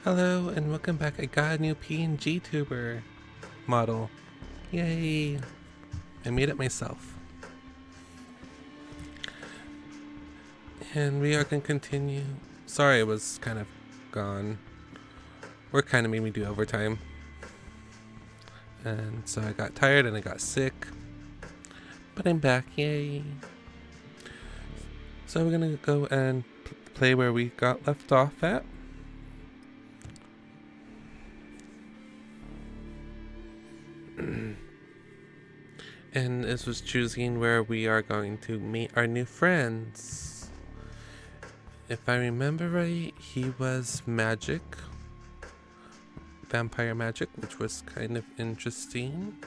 Hello and welcome back. I got a new PNG tuber model. Yay! I made it myself. And we are going to continue. Sorry, I was kind of gone. Work kind of made me do overtime. And so I got tired and I got sick. But I'm back. Yay! So we're going to go and play where we got left off at. And this was choosing where we are going to meet our new friends. If I remember right, he was magic. Vampire magic, which was kind of interesting.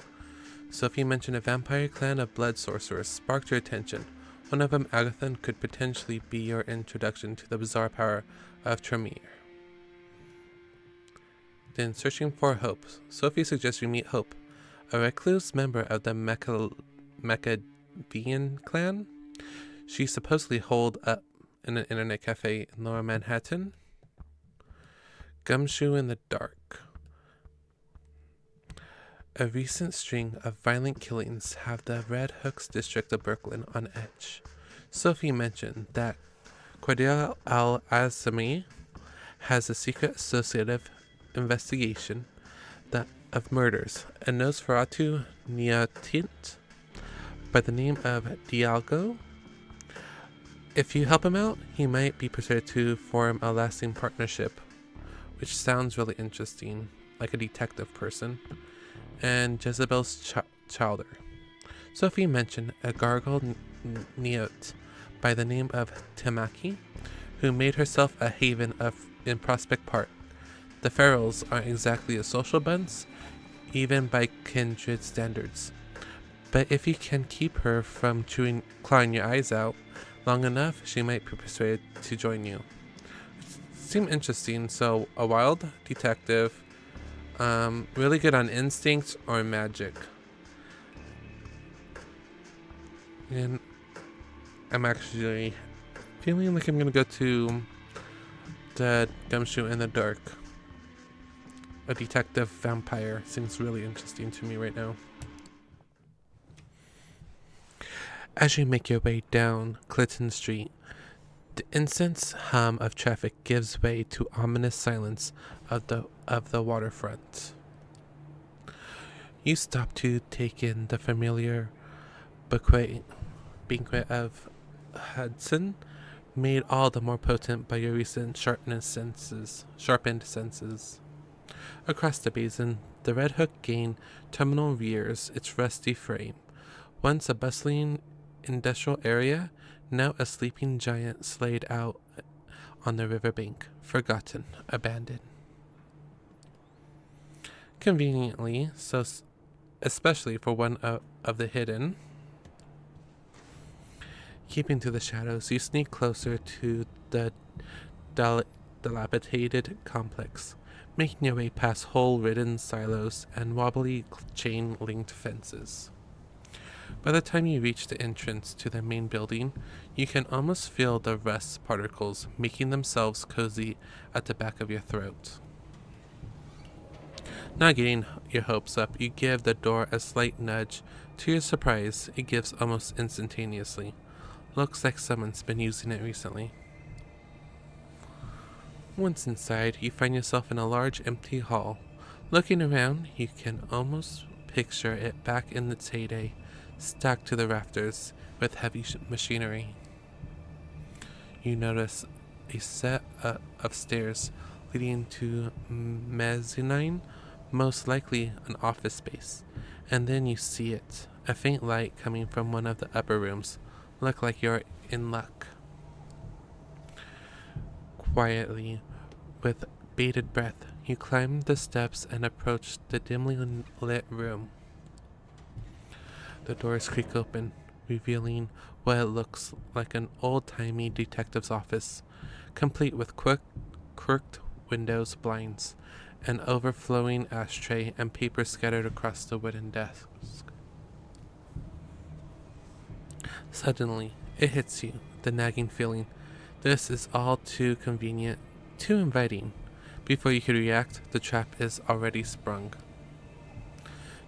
Sophie mentioned a vampire clan of blood sorcerers sparked your attention. One of them, Agathon, could potentially be your introduction to the bizarre power of Tremere. Then searching for Hope. Sophie suggests you meet Hope, a recluse member of the Maccabean clan. She supposedly holed up in an internet cafe in Lower Manhattan. Gumshoe in the Dark. A recent string of violent killings have the Red Hooks district of Brooklyn on edge. Sophie mentioned that Cordelia Al-Azami has a secret associative investigation of murders, and Nosferatu Niatint by the name of Dialgo. If you help him out, he might be persuaded to form a lasting partnership, which sounds really interesting, like a detective person. And Jezebel's Chowder. Sophie mentioned a gargoyle Neot by the name of Temaki, who made herself a haven in Prospect Park. The Ferals aren't exactly a social bunch, even by kindred standards. But if you can keep her from clawing your eyes out long enough, she might be persuaded to join you. Seemed interesting. So, a wild detective, really good on instinct or magic. And I'm actually feeling like I'm gonna go to the Gumshoe in the Dark. A detective vampire seems really interesting to me right now. As you make your way down Clinton Street, the incense hum of traffic gives way to ominous silence of the waterfront. You stop to take in the familiar banquet of Hudson, made all the more potent by your recent sharpened senses. Across the basin, the Red Hook Gain terminal rears its rusty frame. Once a bustling industrial area, now a sleeping giant slayed out on the riverbank, forgotten, abandoned. Conveniently, so especially for one of the hidden. Keeping to the shadows, you sneak closer to the dilapidated complex, making your way past hole-ridden silos and wobbly chain-linked fences. By the time you reach the entrance to the main building, you can almost feel the rust particles making themselves cozy at the back of your throat. Not getting your hopes up, you give the door a slight nudge. To your surprise, it gives almost instantaneously. Looks like someone's been using it recently. Once inside, you find yourself in a large empty hall. Looking around, you can almost picture it back in its heyday, stacked to the rafters with heavy machinery. You notice a set of stairs leading to mezzanine, most likely an office space. And then you see it, a faint light coming from one of the upper rooms. Look like you're in luck. Quietly, with bated breath, you climb the steps and approach the dimly lit room. The doors creak open, revealing what looks like an old-timey detective's office, complete with quirked windows, blinds, an overflowing ashtray, and paper scattered across the wooden desk. Suddenly, it hits you, the nagging feeling. This is all too convenient, too inviting. Before you can react, the trap is already sprung.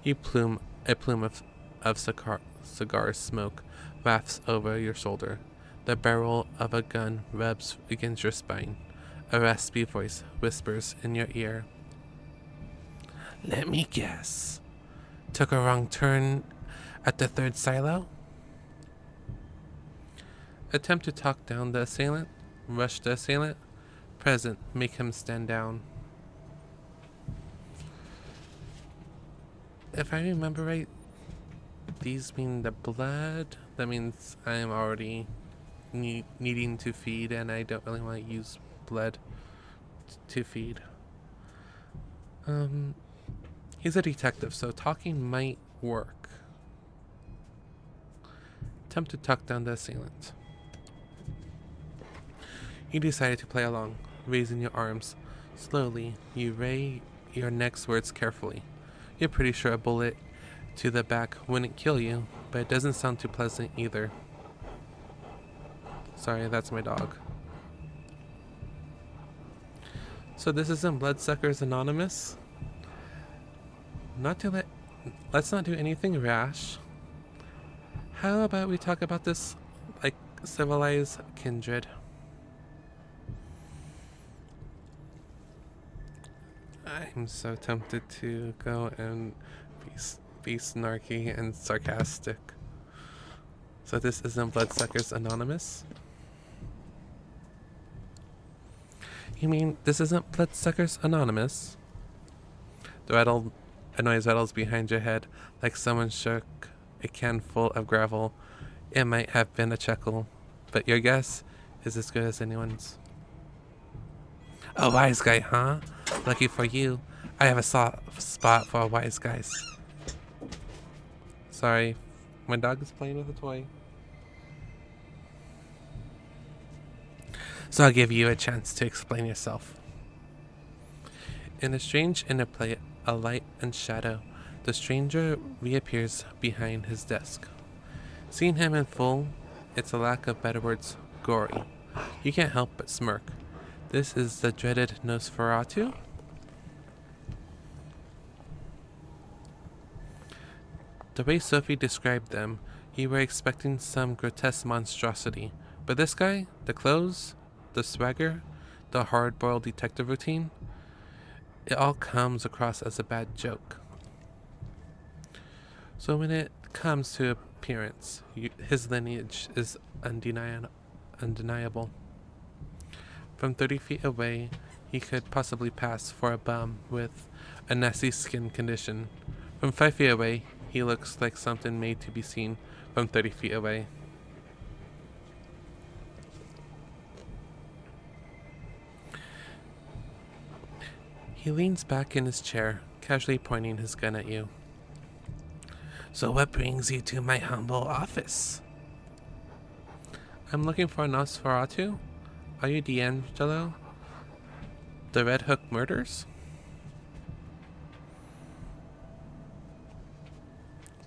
A plume of cigar smoke wafts over your shoulder. The barrel of a gun rubs against your spine. A raspy voice whispers in your ear. Let me guess. Took a wrong turn at the third silo? Attempt to talk down the assailant. Rush the assailant. Present, make him stand down. If I remember right, these mean the blood. That means I am already needing to feed, and I don't really want to use blood to feed. He's a detective, so talking might work. Attempt to talk down the assailant. You decided to play along, raising your arms. Slowly, you weigh your next words carefully. You're pretty sure a bullet to the back wouldn't kill you, but it doesn't sound too pleasant either. Sorry, that's my dog. So this isn't Bloodsuckers Anonymous? Let's not do anything rash. How about we talk about this like civilized kindred? I'm so tempted to go and be snarky and sarcastic. So this isn't Bloodsuckers Anonymous? You mean this isn't Bloodsuckers Anonymous? A noise rattles behind your head like someone shook a can full of gravel. It might have been a chuckle, but your guess is as good as anyone's. A wise guy, huh? Lucky for you, I have a soft spot for wise guys. Sorry, my dog is playing with a toy. So I'll give you a chance to explain yourself. In a strange interplay of light and shadow, the stranger reappears behind his desk. Seeing him in full, it's a lack of better words, gory. You can't help but smirk. This is the dreaded Nosferatu? The way Sophie described them, you were expecting some grotesque monstrosity. But this guy, the clothes, the swagger, the hard-boiled detective routine, it all comes across as a bad joke. So when it comes to appearance, his lineage is undeniable. From 30 feet away, he could possibly pass for a bum with a nasty skin condition. From 5 feet away, he looks like something made to be seen from 30 feet away. He leans back in his chair, casually pointing his gun at you. So what brings you to my humble office? I'm looking for a Nosferatu. Are you D'Angelo? The Red Hook murders?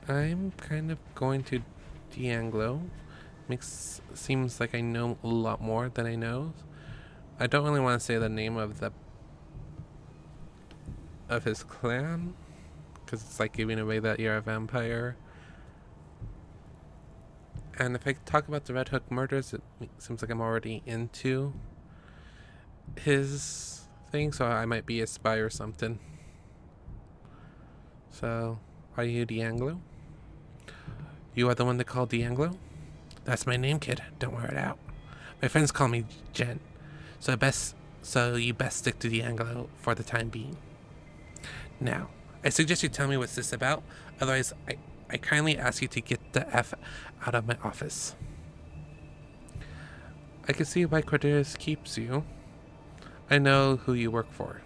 I'm kind of going to D'Angelo. Seems like I know a lot more than I know. I don't really want to say the name of his clan, because it's like giving away that you're a vampire. And if I talk about the Red Hook murders, it seems like I'm already into his thing, so I might be a spy or something. So, are you D'Angelo? You are the one they call D'Angelo? That's my name, kid. Don't wear it out. My friends call me Jen, so you best stick to D'Angelo for the time being. Now, I suggest you tell me what's this about, otherwise I kindly ask you to get the F out of my office. I can see why Cordelius keeps you. I know who you work for.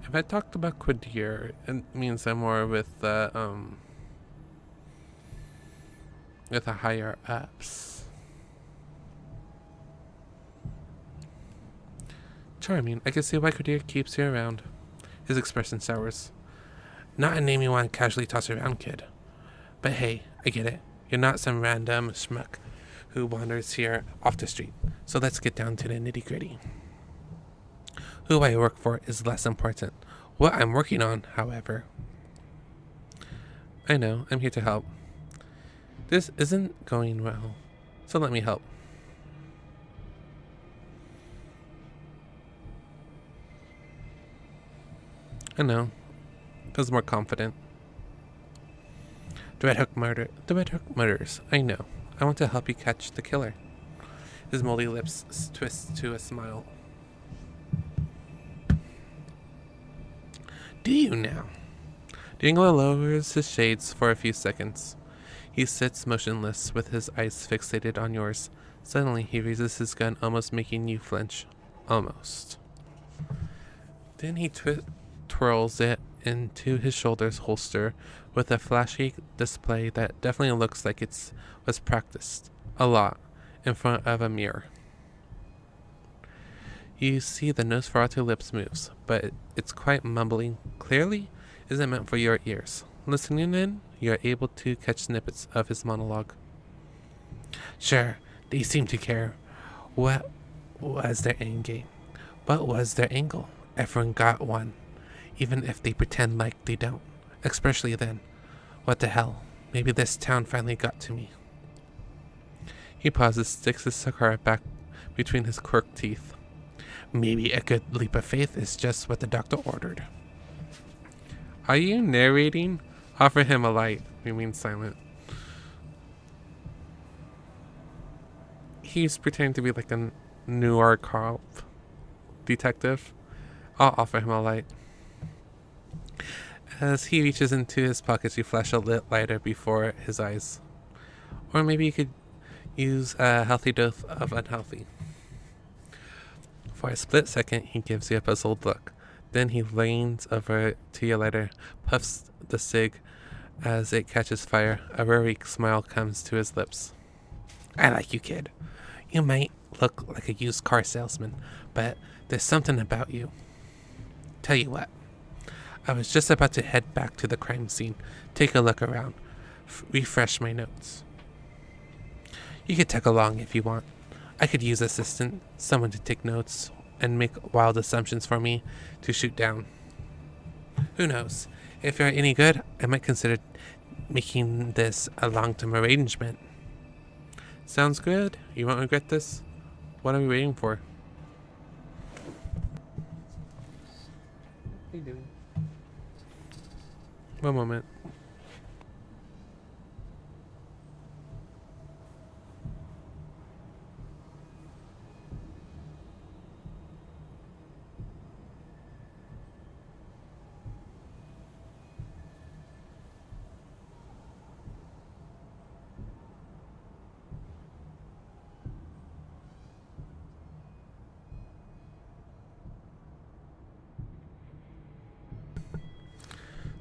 If I talked about Quadir, it means I'm more with the higher ups. Charming. I can see why Quadir keeps you around. His expression sours. Not a name you want to casually toss around, kid. But hey, I get it. You're not some random schmuck who wanders here off the street. So let's get down to the nitty-gritty. Who I work for is less important. What I'm working on, however. I know, I'm here to help. This isn't going well, so let me help. I know. Feels more confident. The Red Hook murders. I know. I want to help you catch the killer. His moldy lips twist to a smile. Do you now? Dingle lowers his shades for a few seconds. He sits motionless with his eyes fixated on yours. Suddenly, he raises his gun, almost making you flinch. Almost. Then he twirls it into his shoulder's holster with a flashy display that definitely looks like it was practiced a lot in front of a mirror. You see the Nosferatu lips moves, but it's quite mumbling. Clearly isn't meant for your ears. Listening in, you're able to catch snippets of his monologue. Sure, they seem to care. What was their end game? What was their angle? Everyone got one, even if they pretend like they don't. Especially then. What the hell? Maybe this town finally got to me. He pauses, sticks his cigar back between his quirked teeth. Maybe a good leap of faith is just what the doctor ordered. Are you narrating? Offer him a light. Remain silent. He's pretending to be like a noir cop detective. I'll offer him a light. As he reaches into his pockets, you flash a lit lighter before his eyes. Or maybe you could use a healthy dose of unhealthy. For a split second, he gives you a puzzled look. Then he leans over to your lighter, puffs the cig as it catches fire. A weary smile comes to his lips. I like you, kid. You might look like a used car salesman, but there's something about you. Tell you what, I was just about to head back to the crime scene, take a look around, refresh my notes. You could tag along if you want. I could use assistant, someone to take notes and make wild assumptions for me to shoot down. Who knows? If you're any good, I might consider making this a long-term arrangement. Sounds good. You won't regret this. What are we waiting for? What are you doing? One moment.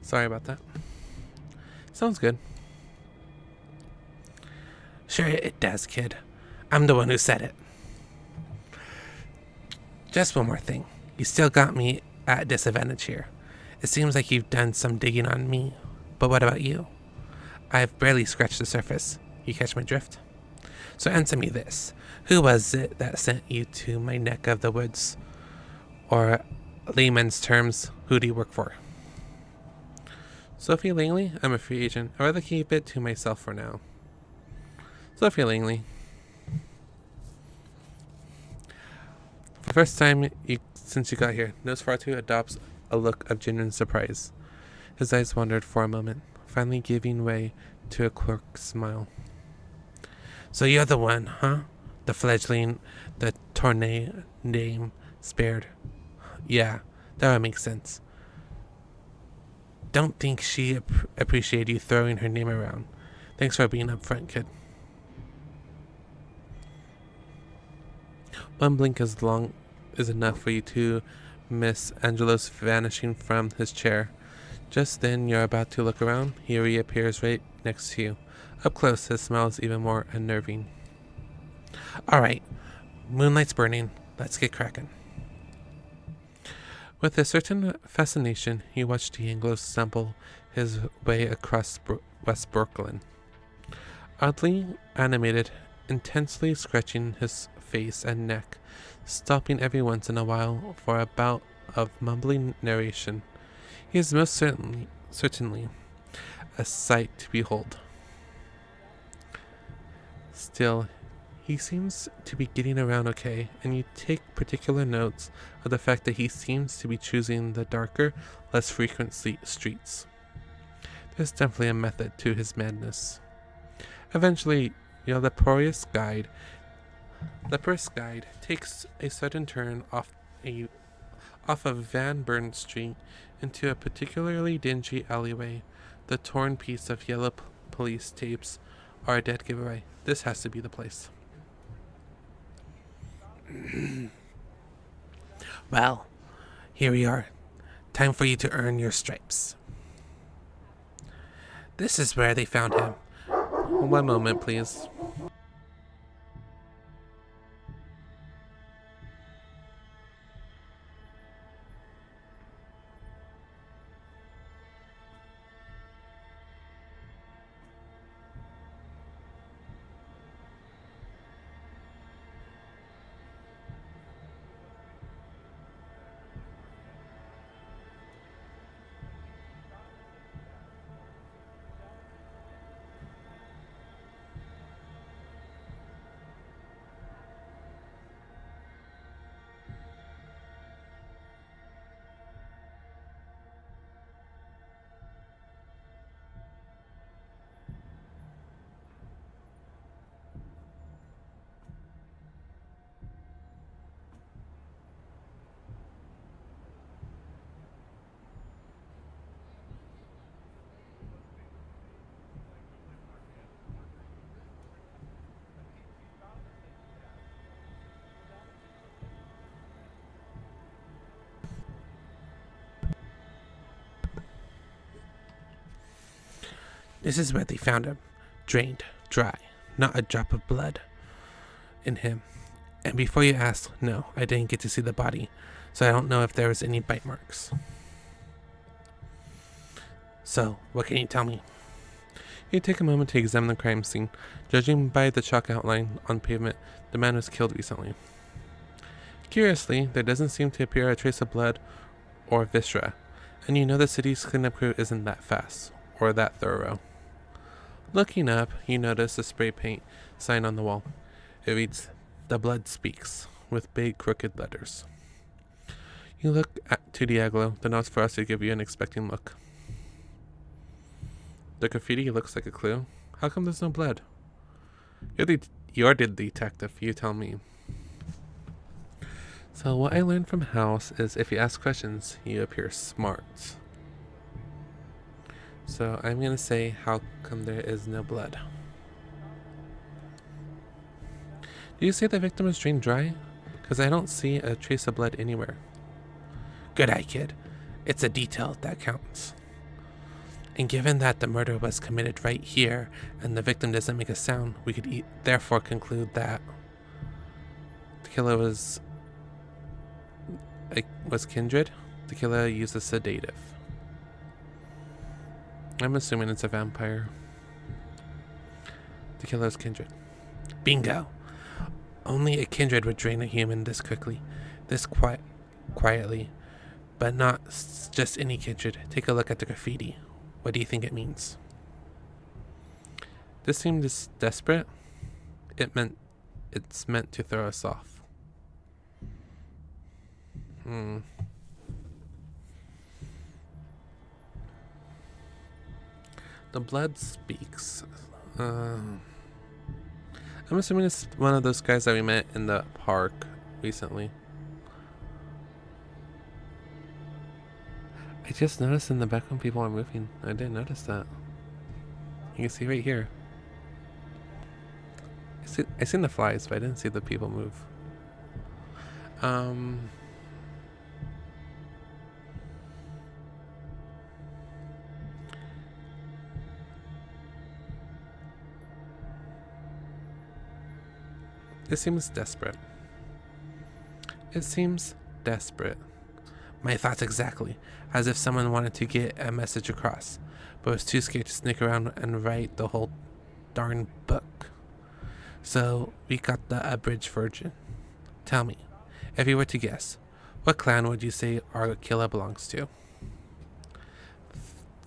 Sorry about that. Sounds good. Sure it does, kid. I'm the one who said it. Just one more thing. You still got me at a disadvantage here. It seems like you've done some digging on me. But what about you? I've barely scratched the surface. You catch my drift? So answer me this. Who was it that sent you to my neck of the woods? Or layman's terms, who do you work for? Sophie Langley? I'm a free agent. I'd rather keep it to myself for now. Sophie Langley. For the first time since you got here, Nosferatu adopts a look of genuine surprise. His eyes wandered for a moment, finally giving way to a quirk smile. So you're the one, huh? The fledgling, the Tournay name spared. Yeah, that would make sense. Don't think she appreciated you throwing her name around. Thanks for being upfront, kid. One blink is enough for you to miss Angelo's vanishing from his chair. Just then you're about to look around, he reappears right next to you. Up close, his smile is even more unnerving. Alright, moonlight's burning. Let's get cracking. With a certain fascination, he watched D'Angelo stumble his way across West Brooklyn. Oddly animated intensely scratching his face and neck, stopping every once in a while for a bout of mumbling narration. He is most certainly a sight to behold. Still, he seems to be getting around okay, and you take particular notes of the fact that he seems to be choosing the darker, less frequent streets. There's definitely a method to his madness. Eventually, your leprous guide takes a sudden turn off of Van Burn Street into a particularly dingy alleyway. The torn piece of yellow police tapes are a dead giveaway. This has to be the place. Well, here we are. Time for you to earn your stripes. This is where they found him. One moment, please. This is where they found him. Drained, dry, not a drop of blood in him. And before you ask, no, I didn't get to see the body, so I don't know if there was any bite marks. So, what can you tell me? You take a moment to examine the crime scene. Judging by the chalk outline on pavement, the man was killed recently. Curiously, there doesn't seem to appear a trace of blood or viscera, and you know the city's cleanup crew isn't that fast, or that thorough. Looking up, you notice a spray paint sign on the wall. It reads, "The Blood Speaks," with big crooked letters. You look to Diaglo, then nods for us to give you an expecting look. The graffiti looks like a clue. How come there's no blood? You're the detective, you tell me. So what I learned from House is if you ask questions, you appear smart. So I'm going to say, how come there is no blood? Do you say the victim was drained dry? Because I don't see a trace of blood anywhere. Good eye, kid. It's a detail that counts. And given that the murder was committed right here and the victim doesn't make a sound, we could therefore conclude that the killer was kindred. The killer used a sedative. I'm assuming it's a vampire. The killer is kindred. Bingo! Only a kindred would drain a human this quickly, this quietly, but not just any kindred. Take a look at the graffiti. What do you think it means? This seemed desperate. It's meant to throw us off. The Blood Speaks. I'm assuming it's one of those guys that we met in the park recently. I just noticed in the back when people are moving. I didn't notice that. You can see right here. I seen the flies, but I didn't see the people move. It seems desperate. It seems desperate. My thoughts exactly. As if someone wanted to get a message across, but was too scared to sneak around and write the whole darn book. So we got the abridged version. Tell me, if you were to guess, what clan would you say our killer belongs to?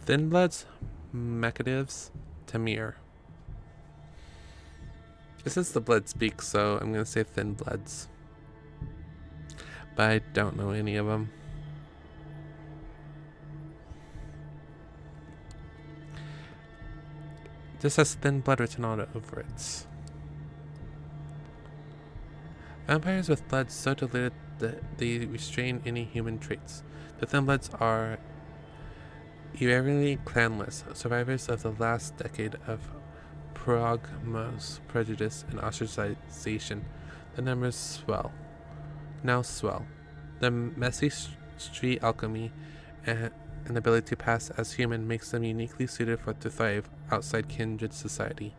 Thinbloods, Mechadives, Tamir. This is the blood speak, so I'm gonna say Thinbloods. But I don't know any of them. This has thin blood written all over it. Vampires with blood so diluted that they restrain any human traits. The Thinbloods are irreverently clanless, survivors of the last decade of progmos, prejudice, and ostracization. The numbers now swell. The messy street alchemy and an ability to pass as human makes them uniquely suited to thrive outside kindred society,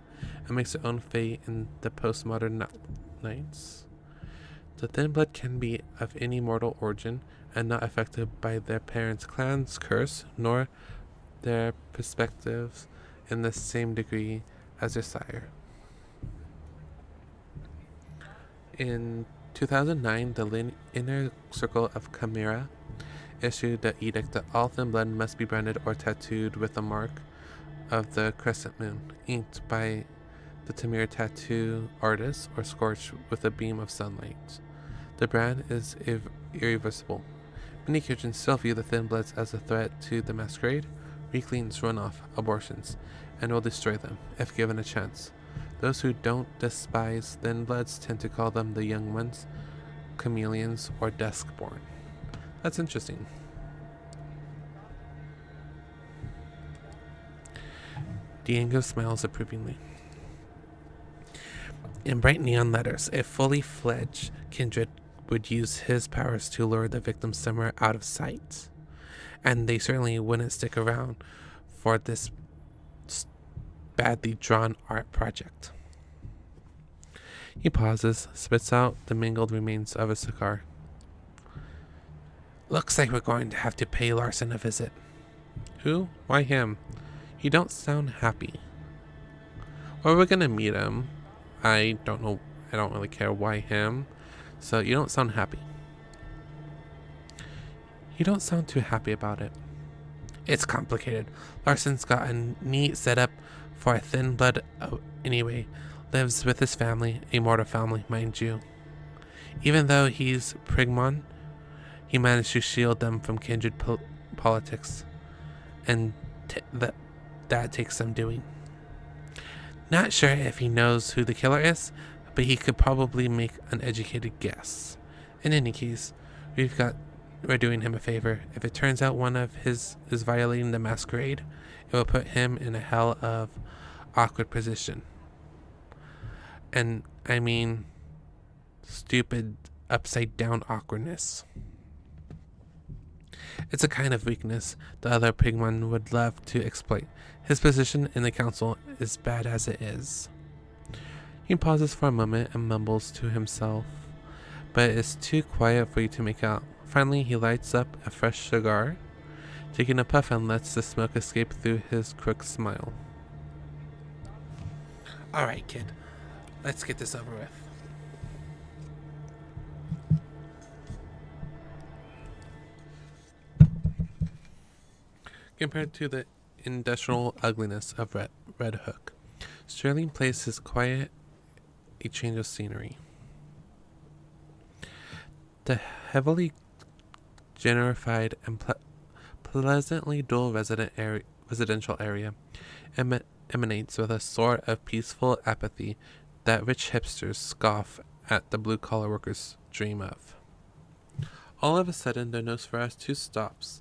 and makes their own fate in the postmodern nights. The thin blood can be of any mortal origin and not affected by their parents' clan's curse, nor their perspectives in the same degree as their sire. In 2009, the Inner Circle of Chimera issued the edict that all thin blood must be branded or tattooed with the mark of the crescent moon, inked by the Tamir tattoo artist, or scorched with a beam of sunlight. The brand is irreversible. Many Christians still view the thin bloods as a threat to the masquerade, weaklings, runoff, abortions, and will destroy them if given a chance. Those who don't despise thin bloods tend to call them the young ones, chameleons, or duskborn. That's interesting. Diego smiles approvingly. In bright neon letters, a fully fledged kindred would use his powers to lure the victim somewhere out of sight. And they certainly wouldn't stick around for this badly drawn art project. He pauses, spits out the mingled remains of a cigar. Looks like we're going to have to pay Larson a visit. Who? Why him? You don't sound happy. Or we're gonna meet him. I don't know. I don't really care why him. So you don't sound happy. You don't sound too happy about it. It's complicated. Larson's got a neat setup for a thin blood anyway. Lives with his family, a mortal family, mind you. Even though he's Prigmon, he managed to shield them from kindred politics. And that takes some doing. Not sure if he knows who the killer is, but he could probably make an educated guess. In any case, we're doing him a favor. If it turns out one of his is violating the masquerade, it will put him in a hell of awkward position. And I mean, stupid upside down awkwardness. It's a kind of weakness the other Pigman would love to exploit. His position in the council is bad as it is. He pauses for a moment and mumbles to himself, but it's too quiet for you to make out. Finally, he lights up a fresh cigar, taking a puff, and lets the smoke escape through his crooked smile. Alright, kid. Let's get this over with. Compared to the industrial ugliness of Red Hook, Sterling Place is quiet, a change of scenery. The heavily gentrified and pleasantly dual residential area emanates with a sort of peaceful apathy that rich hipsters scoff at the blue-collar workers dream of. All of a sudden, the Nosferatu stops.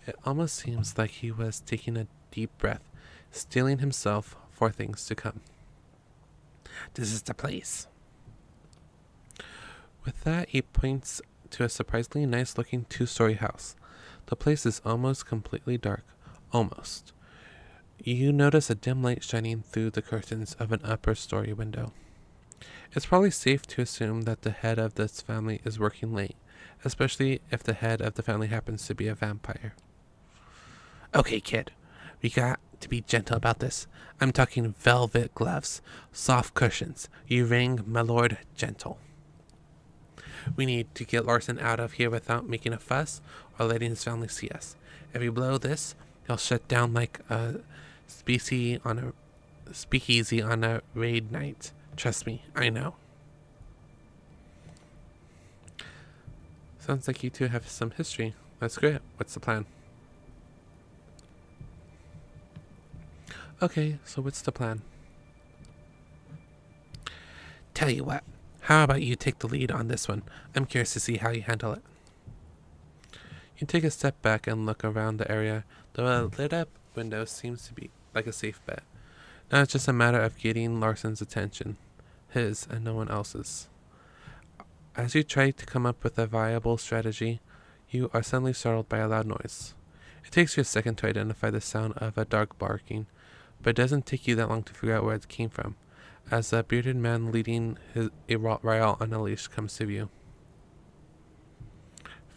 It almost seems like he was taking a deep breath, steeling himself for things to come. This is the place. With that, he points to a surprisingly nice-looking two-story house. The place is almost completely dark. Almost. You notice a dim light shining through the curtains of an upper-story window. It's probably safe to assume that the head of this family is working late, especially if the head of the family happens to be a vampire. Okay, kid. We got to be gentle about this. I'm talking velvet gloves, soft cushions. You ring, my lord, gentle. We need to get Larson out of here without making a fuss or letting his family see us. If we blow this, he'll shut down like a speakeasy on a raid night. Trust me, I know. Sounds like you two have some history. That's great. What's the plan? Okay, so what's the plan? Tell you what, how about you take the lead on this one? I'm curious to see how you handle it. You take a step back and look around the area. The lit up window seems to be like a safe bet. Now it's just a matter of getting Larson's attention. His and no one else's. As you try to come up with a viable strategy, you are suddenly startled by a loud noise. It takes you a second to identify the sound of a dog barking, but it doesn't take you that long to figure out where it came from, as a bearded man leading a Rottweiler on a leash comes to view.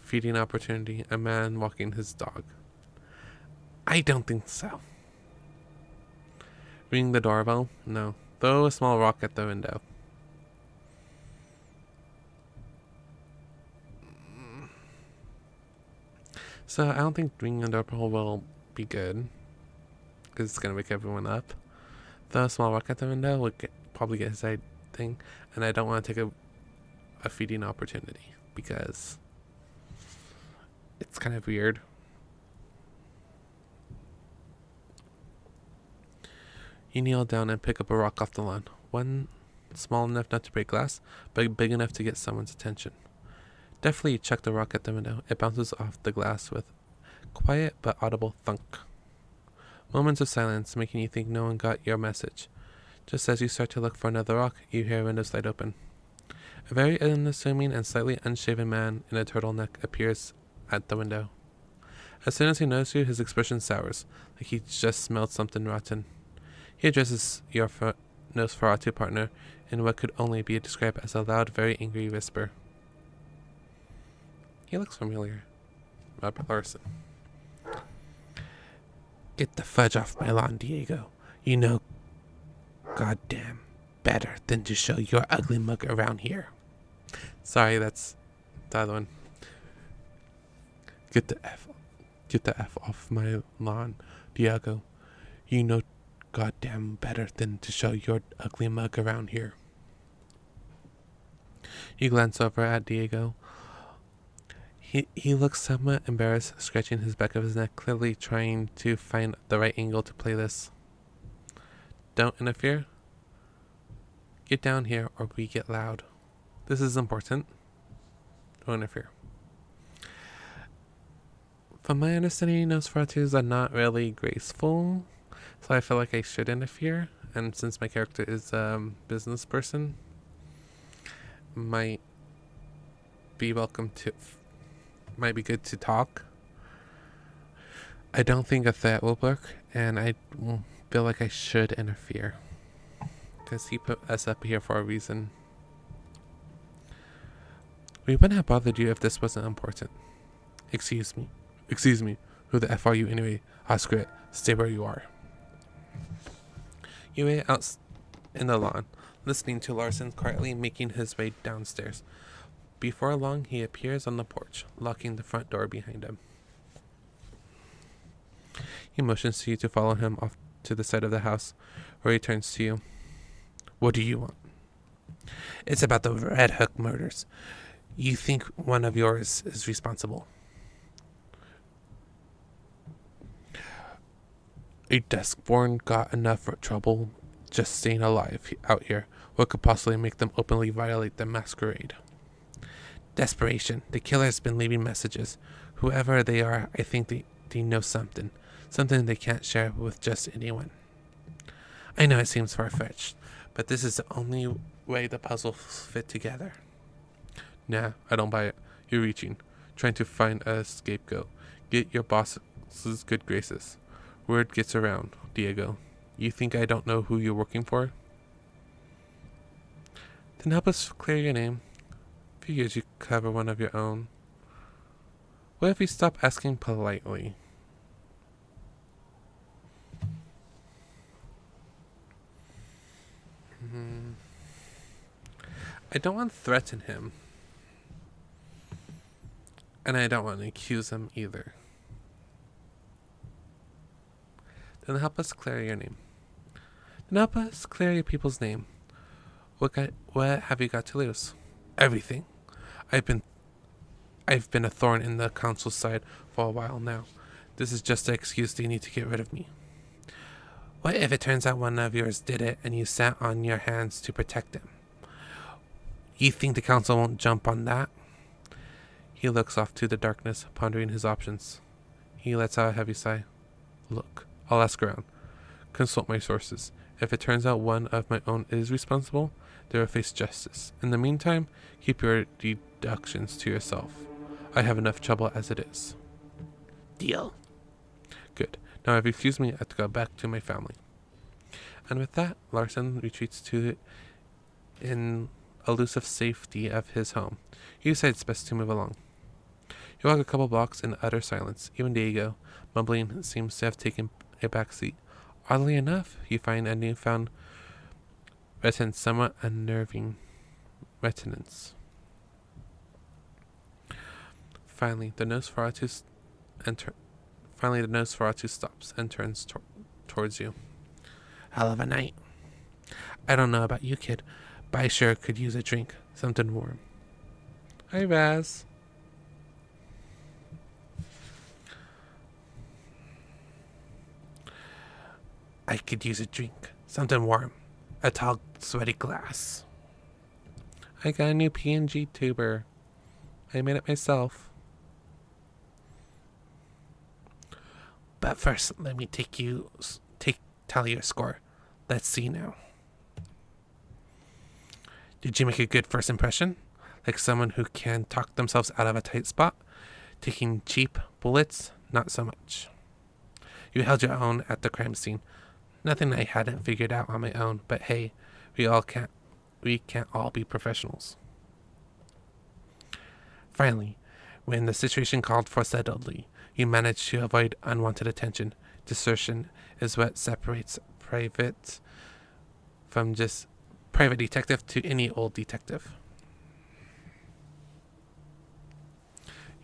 Feeding opportunity, a man walking his dog. I don't think so. Ring the doorbell? No. Throw a small rock at the window. So I don't think ringing the doorbell will be good, because it's going to wake everyone up. Throw a small rock at the window would probably get his side thing, and I don't want to take a feeding opportunity, because it's kind of weird. You kneel down and pick up a rock off the lawn. One small enough not to break glass, but big enough to get someone's attention. Deftly you chuck the rock at the window. It bounces off the glass with quiet but audible thunk. Moments of silence, making you think no one got your message. Just as you start to look for another rock, you hear a window slide open. A very unassuming and slightly unshaven man in a turtleneck appears at the window. As soon as he notices you, his expression sours, like he just smelled something rotten. He addresses your Nosferatu partner in what could only be described as a loud, very angry whisper. He looks familiar. Robert Larson. Get the fudge off my lawn, Diego. You know goddamn better than to show your ugly mug around here. Sorry, that's the other one. Get the F off my lawn, Diego. You know goddamn better than to show your ugly mug around here. You glance over at Diego. He looks somewhat embarrassed, scratching his back of his neck, clearly trying to find the right angle to play this. Don't interfere. Get down here or we get loud. This is important. Don't interfere. From my understanding, Nosferatus are not really graceful, so I feel like I should interfere. And since my character is a business person, might be good to talk. I don't think a threat will work, and I feel like I should interfere, because he put us up here for a reason. We wouldn't have bothered you if this wasn't important. Excuse me. Who the F are you anyway? Oscar it. Stay where you are. You wait out in the lawn, listening to Larson quietly making his way downstairs. Before long, he appears on the porch, locking the front door behind him. He motions to you to follow him off to the side of the house, where he turns to you. What do you want? It's about the Red Hook murders. You think one of yours is responsible. A Duskborn got enough trouble just staying alive out here. What could possibly make them openly violate the masquerade? Desperation. The killer's been leaving messages. Whoever they are, I think they know something. Something they can't share with just anyone. I know it seems far-fetched, but this is the only way the puzzles fit together. Nah, I don't buy it. You're reaching. Trying to find a scapegoat. Get your boss's good graces. Word gets around, Diego. You think I don't know who you're working for? Then help us clear your name. Figures you cover one of your own. What if we stop asking politely? I don't want to threaten him. And I don't want to accuse him either. Then help us clear your name. Then help us clear your people's name. What have you got to lose? Everything. I've been a thorn in the council's side for a while now. This is just an excuse they need to get rid of me. What if it turns out one of yours did it and you sat on your hands to protect him? You think the council won't jump on that? He looks off to the darkness, pondering his options. He lets out a heavy sigh. Look, I'll ask around. Consult my sources. If it turns out one of my own is responsible, they will face justice. In the meantime, keep your deductions to yourself. I have enough trouble as it is. Deal. Good. Now if you excuse me, I have to go back to my family. And with that, Larson retreats to in elusive safety of his home. He decides it's best to move along. You walk a couple blocks in utter silence. Even Diego, mumbling, seems to have taken a back seat. Oddly enough, you find a newfound reticence somewhat unnerving. Reticence. Finally, the Nosferatu stops and turns towards you. Hell of a night. I don't know about you, kid, but I sure could use a drink. Something warm. Hi, Raz. I could use a drink. Something warm. A tall, sweaty glass. I got a new PNG tuber. I made it myself. But first, let me tally your score. Let's see now. Did you make a good first impression? Like someone who can talk themselves out of a tight spot? Taking cheap bullets? Not so much. You held your own at the crime scene. Nothing I hadn't figured out on my own, but hey, we can't all be professionals. Finally, when the situation called for subtlety, you managed to avoid unwanted attention. Desertion is what separates private detective to any old detective.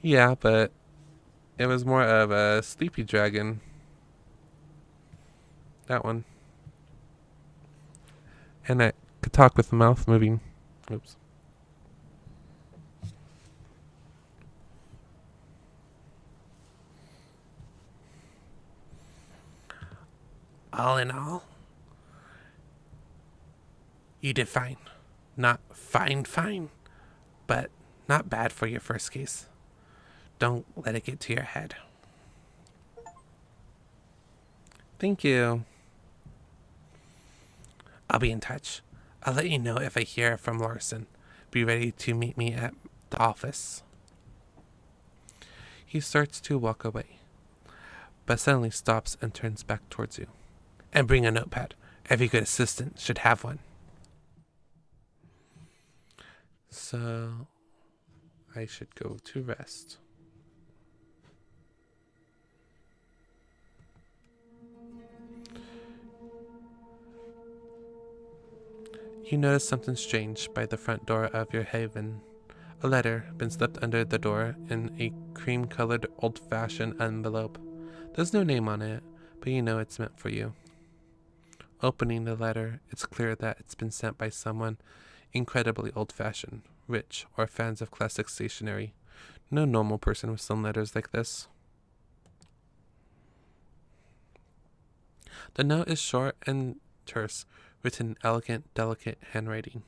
Yeah, but it was more of a sleepy dragon. That one. And I could talk with the mouth moving. Oops. All in all, you did fine. Not fine, but not bad for your first case. Don't let it get to your head. Thank you. I'll be in touch. I'll let you know if I hear from Larson. Be ready to meet me at the office. He starts to walk away, but suddenly stops and turns back towards you. And bring a notepad. Every good assistant should have one. So, I should go to rest. You notice something strange by the front door of your haven. A letter been slipped under the door in a cream-colored old-fashioned envelope. There's no name on it, but you know it's meant for you. Opening the letter, it's clear that it's been sent by someone incredibly old-fashioned, rich, or fans of classic stationery. No normal person would send letters like this. The note is short and terse, written in elegant, delicate handwriting.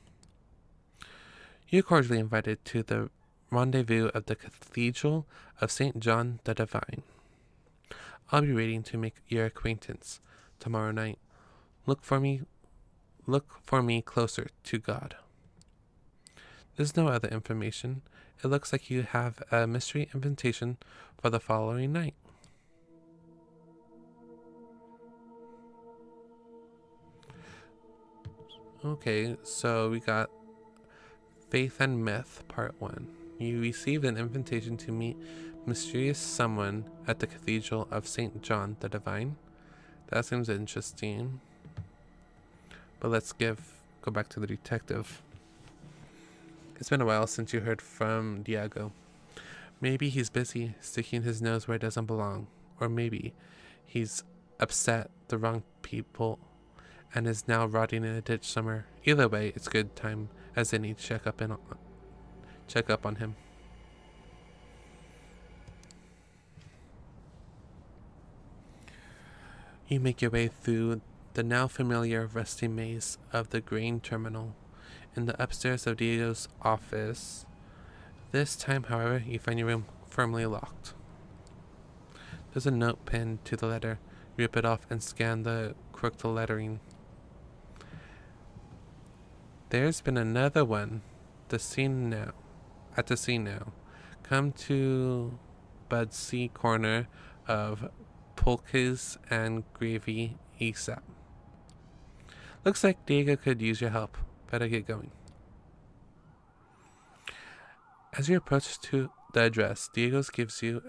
You're cordially invited to the rendezvous of the Cathedral of St. John the Divine. I'll be waiting to make your acquaintance tomorrow night. Look for me closer to God. There's no other information. It looks like you have a mystery invitation for the following night. Okay, so we got Faith and Myth, Part 1. You received an invitation to meet mysterious someone at the Cathedral of St. John the Divine. That seems interesting. But let's go back to the detective. It's been a while since you heard from Diego. Maybe he's busy sticking his nose where it doesn't belong. Or maybe he's upset the wrong people and is now rotting in a ditch somewhere. Either way, it's good time as any to check up on him. You make your way through the now familiar rusty maze of the grain terminal in the upstairs of Diego's office. This time, however, you find your room firmly locked. There's a note pinned to the letter. You rip it off and scan the crooked lettering. There's been another one. At the scene now. Come to Budsy corner of Polkas and Gravy ASAP. Looks like Diego could use your help. Better get going. As you approach to the address, Diego's gives you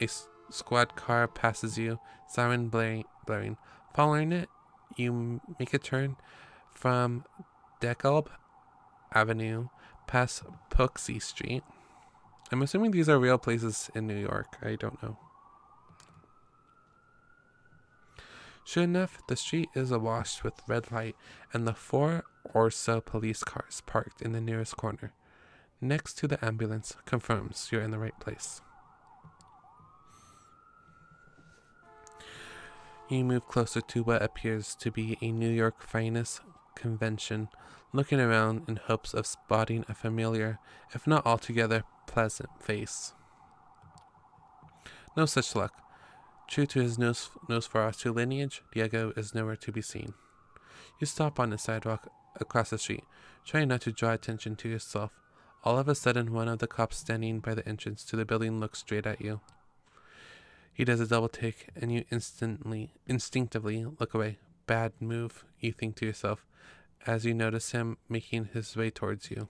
a squad car passes you, siren blaring. Following it, you make a turn from DeKalb Avenue past Poughkeepsie Street. I'm assuming these are real places in New York. I don't know. Sure enough, the street is awash with red light and the 4 or so police cars parked in the nearest corner. Next to the ambulance confirms you're in the right place. You move closer to what appears to be a New York finest convention, looking around in hopes of spotting a familiar, if not altogether pleasant face. No such luck. True to his Nosferatu lineage, Diego is nowhere to be seen. You stop on the sidewalk across the street, trying not to draw attention to yourself. All of a sudden, one of the cops standing by the entrance to the building looks straight at you. He does a double take, and you instinctively look away. Bad move, you think to yourself, as you notice him making his way towards you.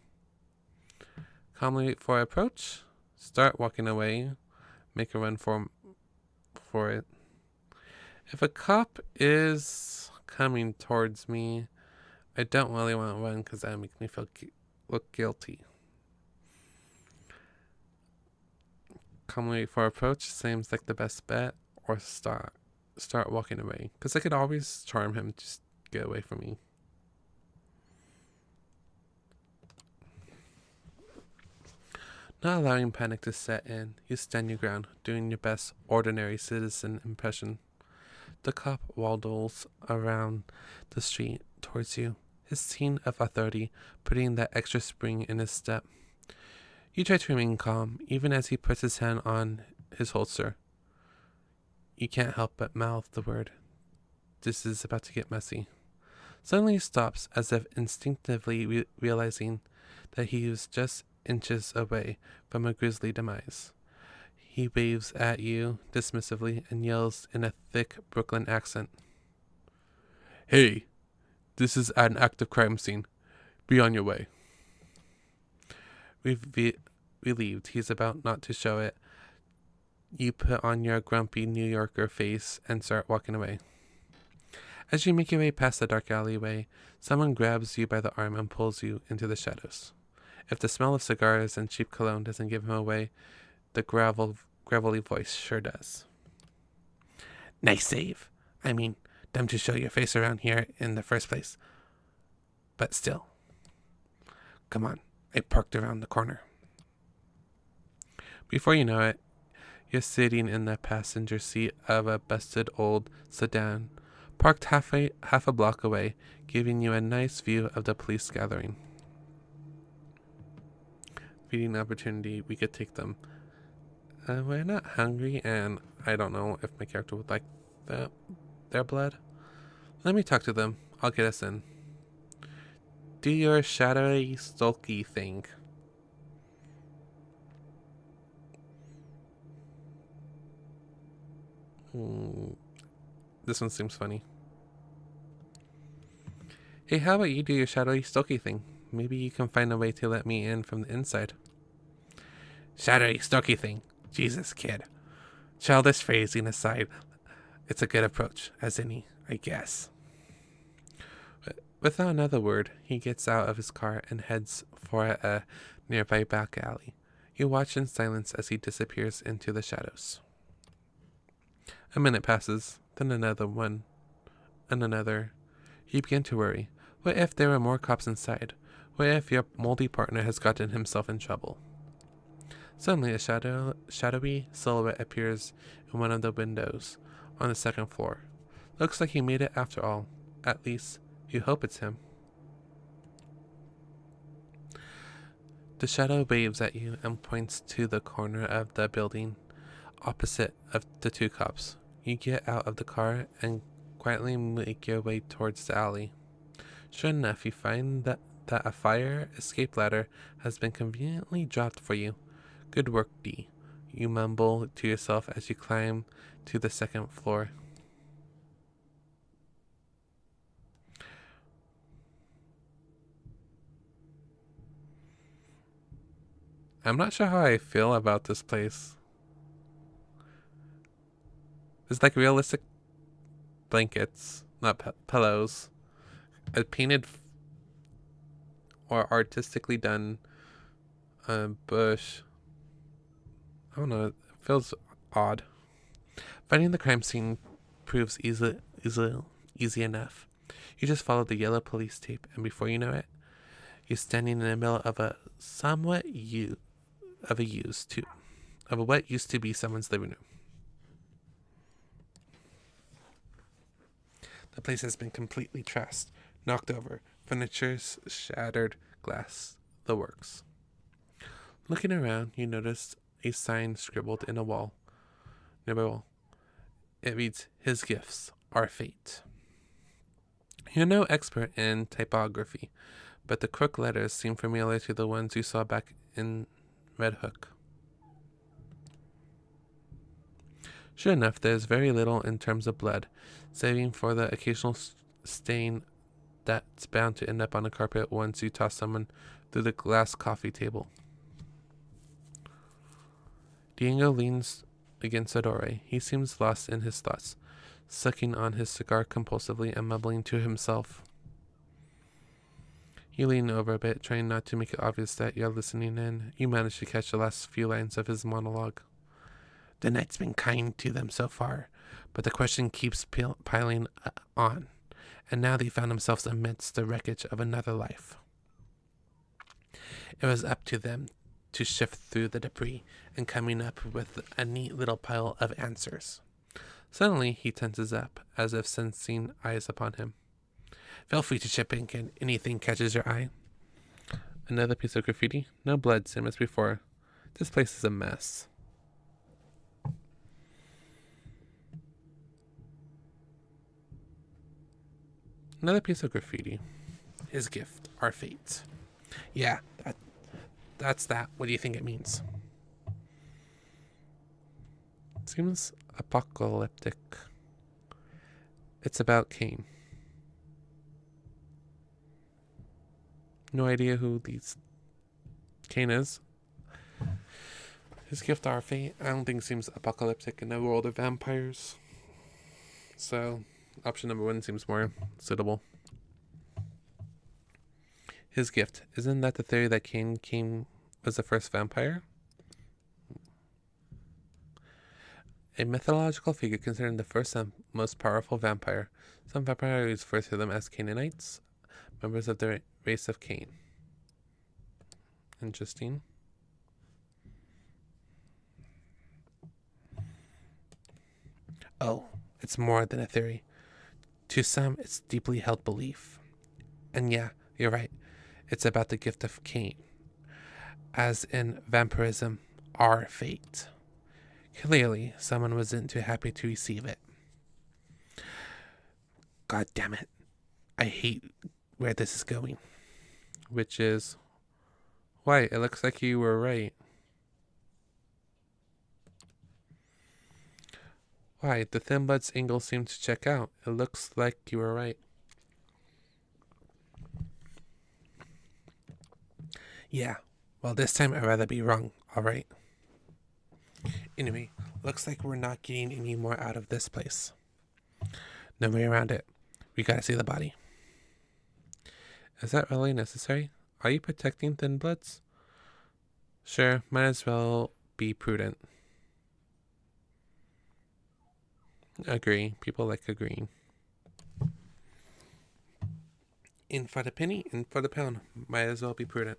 Calmly wait for approach. Start walking away. Make a run for it. If a cop is coming towards me, I don't really want to run because that makes me look guilty. Calmly wait for approach seems like the best bet, or start walking away, because I could always charm him to just get away from me. Not allowing panic to set in, you stand your ground, doing your best ordinary citizen impression. The cop waddles around the street towards you, his scene of authority putting that extra spring in his step. You try to remain calm, even as he puts his hand on his holster. You can't help but mouth the word. This is about to get messy. Suddenly he stops, as if instinctively realizing that he was just inches away from a grisly demise. He waves at you dismissively and yells in a thick Brooklyn accent. Hey, this is an active crime scene. Be on your way. Relieved he's about not to show it, you put on your grumpy New Yorker face and start walking away. As you make your way past the dark alleyway, someone grabs you by the arm and pulls you into the shadows. If the smell of cigars and cheap cologne doesn't give him away, the gravelly voice sure does. Nice save. I mean, dumb to show your face around here in the first place. But still. Come on, I parked around the corner. Before you know it, you're sitting in the passenger seat of a busted old sedan, parked half a block away, giving you a nice view of the police gathering. Feeding opportunity, we could take them. We're not hungry, and I don't know if my character would like their blood. Let me talk to them. I'll get us in. Do your shadowy, sulky thing. This one seems funny. Hey, how about you do your shadowy, sulky thing? Maybe you can find a way to let me in from the inside. Shadowy, sulky thing. Jesus, kid. Childish phrasing aside, it's a good approach, as any, I guess. Without another word, he gets out of his car and heads for a nearby back alley. You watch in silence as he disappears into the shadows. A minute passes, then another one, and another. You begin to worry. What if there are more cops inside? What if your moldy partner has gotten himself in trouble? Suddenly, a shadowy silhouette appears in one of the windows on the second floor. Looks like he made it after all. At least, you hope it's him. The shadow waves at you and points to the corner of the building opposite of the two cops. You get out of the car and quietly make your way towards the alley. Sure enough, you find that a fire escape ladder has been conveniently dropped for you. Good work, D. You mumble to yourself as you climb to the second floor. I'm not sure how I feel about this place. It's like realistic blankets, not pillows. A painted or artistically done bush. I don't know. It feels odd. Finding the crime scene proves easy enough. You just follow the yellow police tape, and before you know it, you're standing in the middle of a what used to be someone's living room. The place has been completely trashed, knocked over, furniture's shattered, glass, the works. Looking around, you notice a sign scribbled in a wall. Nearby wall. It reads, "His gifts, our fate." You're no expert in typography, but the crook letters seem familiar to the ones you saw back in Red Hook. Sure enough, there's very little in terms of blood, saving for the occasional stain that's bound to end up on the carpet once you toss someone through the glass coffee table. Diego leans against the doorway. He seems lost in his thoughts, sucking on his cigar compulsively and mumbling to himself. You lean over a bit, trying not to make it obvious that you're listening in. You manage to catch the last few lines of his monologue. The night's been kind to them so far, but the question keeps piling on, and now they found themselves amidst the wreckage of another life. It was up to them to shift through the debris and coming up with a neat little pile of answers. Suddenly, he tenses up, as if sensing eyes upon him. Feel free to chip in if anything catches your eye. Another piece of graffiti. No blood, same as before. This place is a mess. Another piece of graffiti. His gift, our fate. Yeah, that's that. What do you think it means? It seems apocalyptic. It's about Cain. No idea who Cain is. His gift, our fate. I don't think seems apocalyptic in the world of vampires. So, option number 1 seems more suitable. His gift. Isn't that the theory that Cain was the first vampire? A mythological figure considered the first and most powerful vampire. Some vampires refer to them as Canaanites, members of the race of Cain. Interesting. Oh, it's more than a theory. To some, it's deeply held belief. And yeah, you're right. It's about the gift of Cain. As in vampirism, our fate. Clearly, someone wasn't too happy to receive it. God damn it. I hate where this is going. Which is... Why? It looks like you were right. Why? The Thin Blood's angle seemed to check out. It looks like you were right. Yeah. Well, this time I'd rather be wrong. Alright. Anyway, looks like we're not getting any more out of this place. No way around it. We gotta see the body. Is that really necessary? Are you protecting thin bloods? Sure, might as well be prudent. Agree. People like agreeing. In for the penny, in for the pound. Might as well be prudent.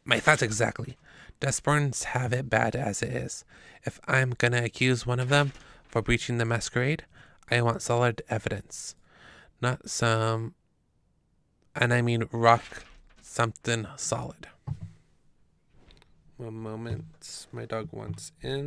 My thoughts exactly. Dustborns have it bad as it is. If I'm gonna accuse one of them for breaching the masquerade, I want solid evidence. Not some, and I mean rock, something solid. One moment. My dog wants in.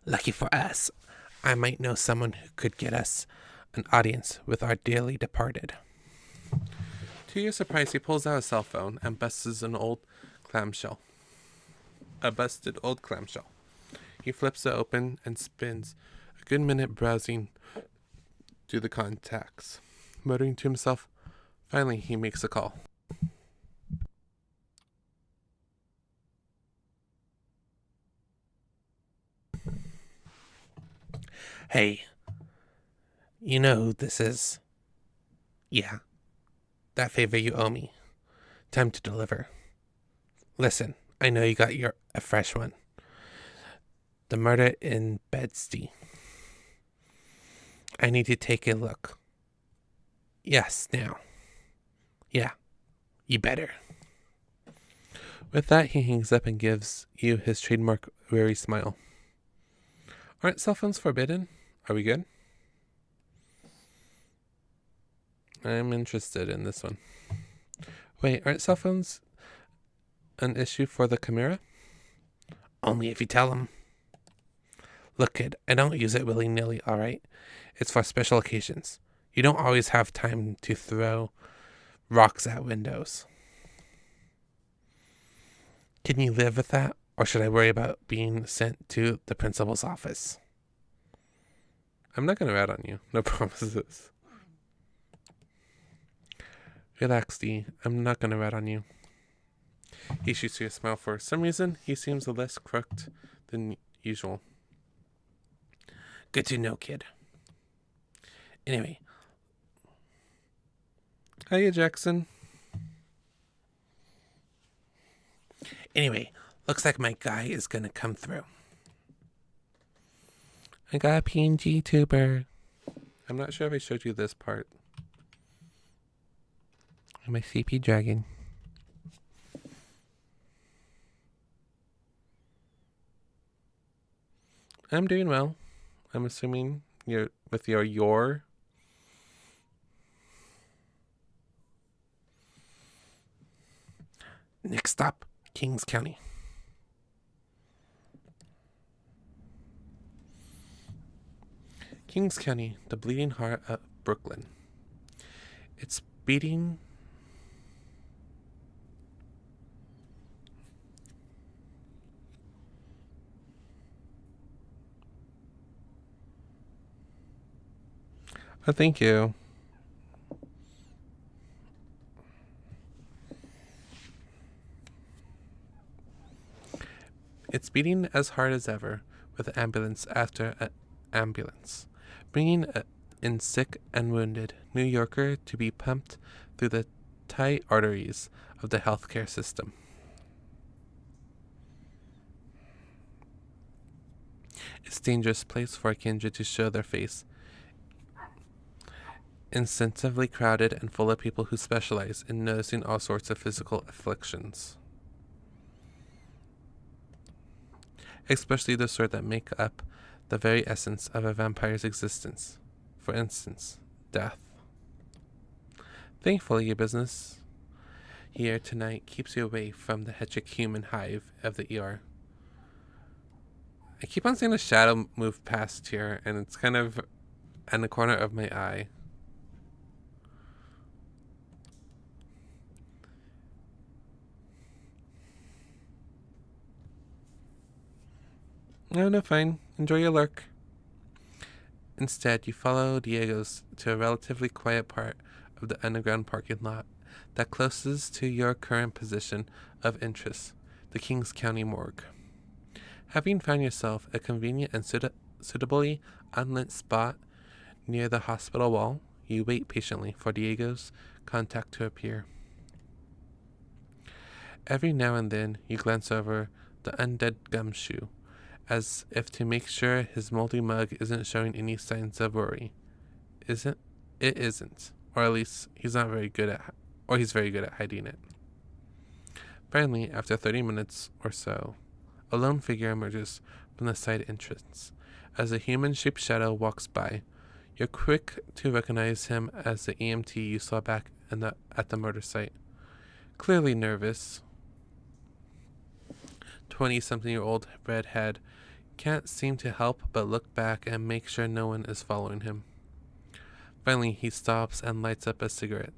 Lucky for us, I might know someone who could get us an audience with our dearly departed. To your surprise, he pulls out a cell phone and busts an old clamshell. A busted old clamshell. He flips it open and spends a good minute browsing through the contacts. Muttering to himself, finally he makes a call. Hey, you know who this is? Yeah, that favor you owe me. Time to deliver. Listen, I know you got a fresh one. The murder in Bed-Stuy. I need to take a look. Yes, now. Yeah, you better. With that, he hangs up and gives you his trademark weary smile. Aren't cell phones forbidden? Are we good? I'm interested in this one. Wait, aren't cell phones an issue for the Chimera? Only if you tell them. Look, kid, I don't use it willy-nilly, alright? It's for special occasions. You don't always have time to throw rocks at windows. Can you live with that? Or should I worry about being sent to the principal's office? I'm not going to rat on you. No promises. Relax, D. I'm not going to rat on you. He shoots you a smile. For some reason, he seems less crooked than usual. Good to know, kid. Anyway. Hiya, Jackson. Anyway, looks like my guy is gonna come through. I got a PNG tuber. I'm not sure if I showed you this part. My CP dragon. I'm doing well. I'm assuming you're with your. Next stop, Kings County. Kings County, the bleeding heart of Brooklyn. It's beating. Oh, thank you. It's beating as hard as ever, with ambulance after ambulance, bringing in sick and wounded New Yorker to be pumped through the tight arteries of the healthcare system. It's a dangerous place for a kindred to show their face. Incentively crowded and full of people who specialize in noticing all sorts of physical afflictions. Especially the sort that make up the very essence of a vampire's existence. For instance, death. Thankfully, your business here tonight keeps you away from the hectic human hive of the ER. I keep on seeing a shadow move past here, and it's kind of in the corner of my eye. No, fine. Enjoy your lurk. Instead, you follow Diego's to a relatively quiet part of the underground parking lot that closest to your current position of interest, the Kings County Morgue. Having found yourself a convenient and suitably unlit spot near the hospital wall, you wait patiently for Diego's contact to appear. Every now and then, you glance over the undead gumshoe, as if to make sure his moldy mug isn't showing any signs of worry. Isn't? It isn't, or at least he's very good at hiding it. Finally, after 30 minutes or so, a lone figure emerges from the side entrance. As a human-shaped shadow walks by, you're quick to recognize him as the EMT you saw back at the murder site. Clearly nervous, 20-something-year-old redhead can't seem to help but look back and make sure no one is following him. Finally, he stops and lights up a cigarette.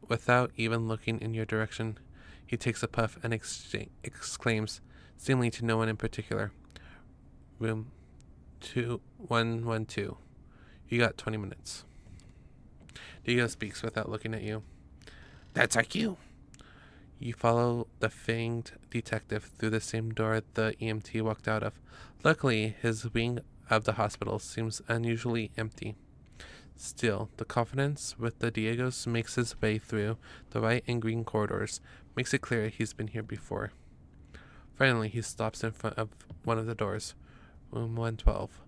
Without even looking in your direction, he takes a puff and exclaims, seemingly to no one in particular, "Room 2112. You got 20 minutes. Diego speaks without looking at you. "That's our cue." You follow the fanged detective through the same door the EMT walked out of. Luckily, his wing of the hospital seems unusually empty. Still, the confidence with the Diegos makes his way through the white and green corridors, makes it clear he's been here before. Finally, he stops in front of one of the doors. Room 112.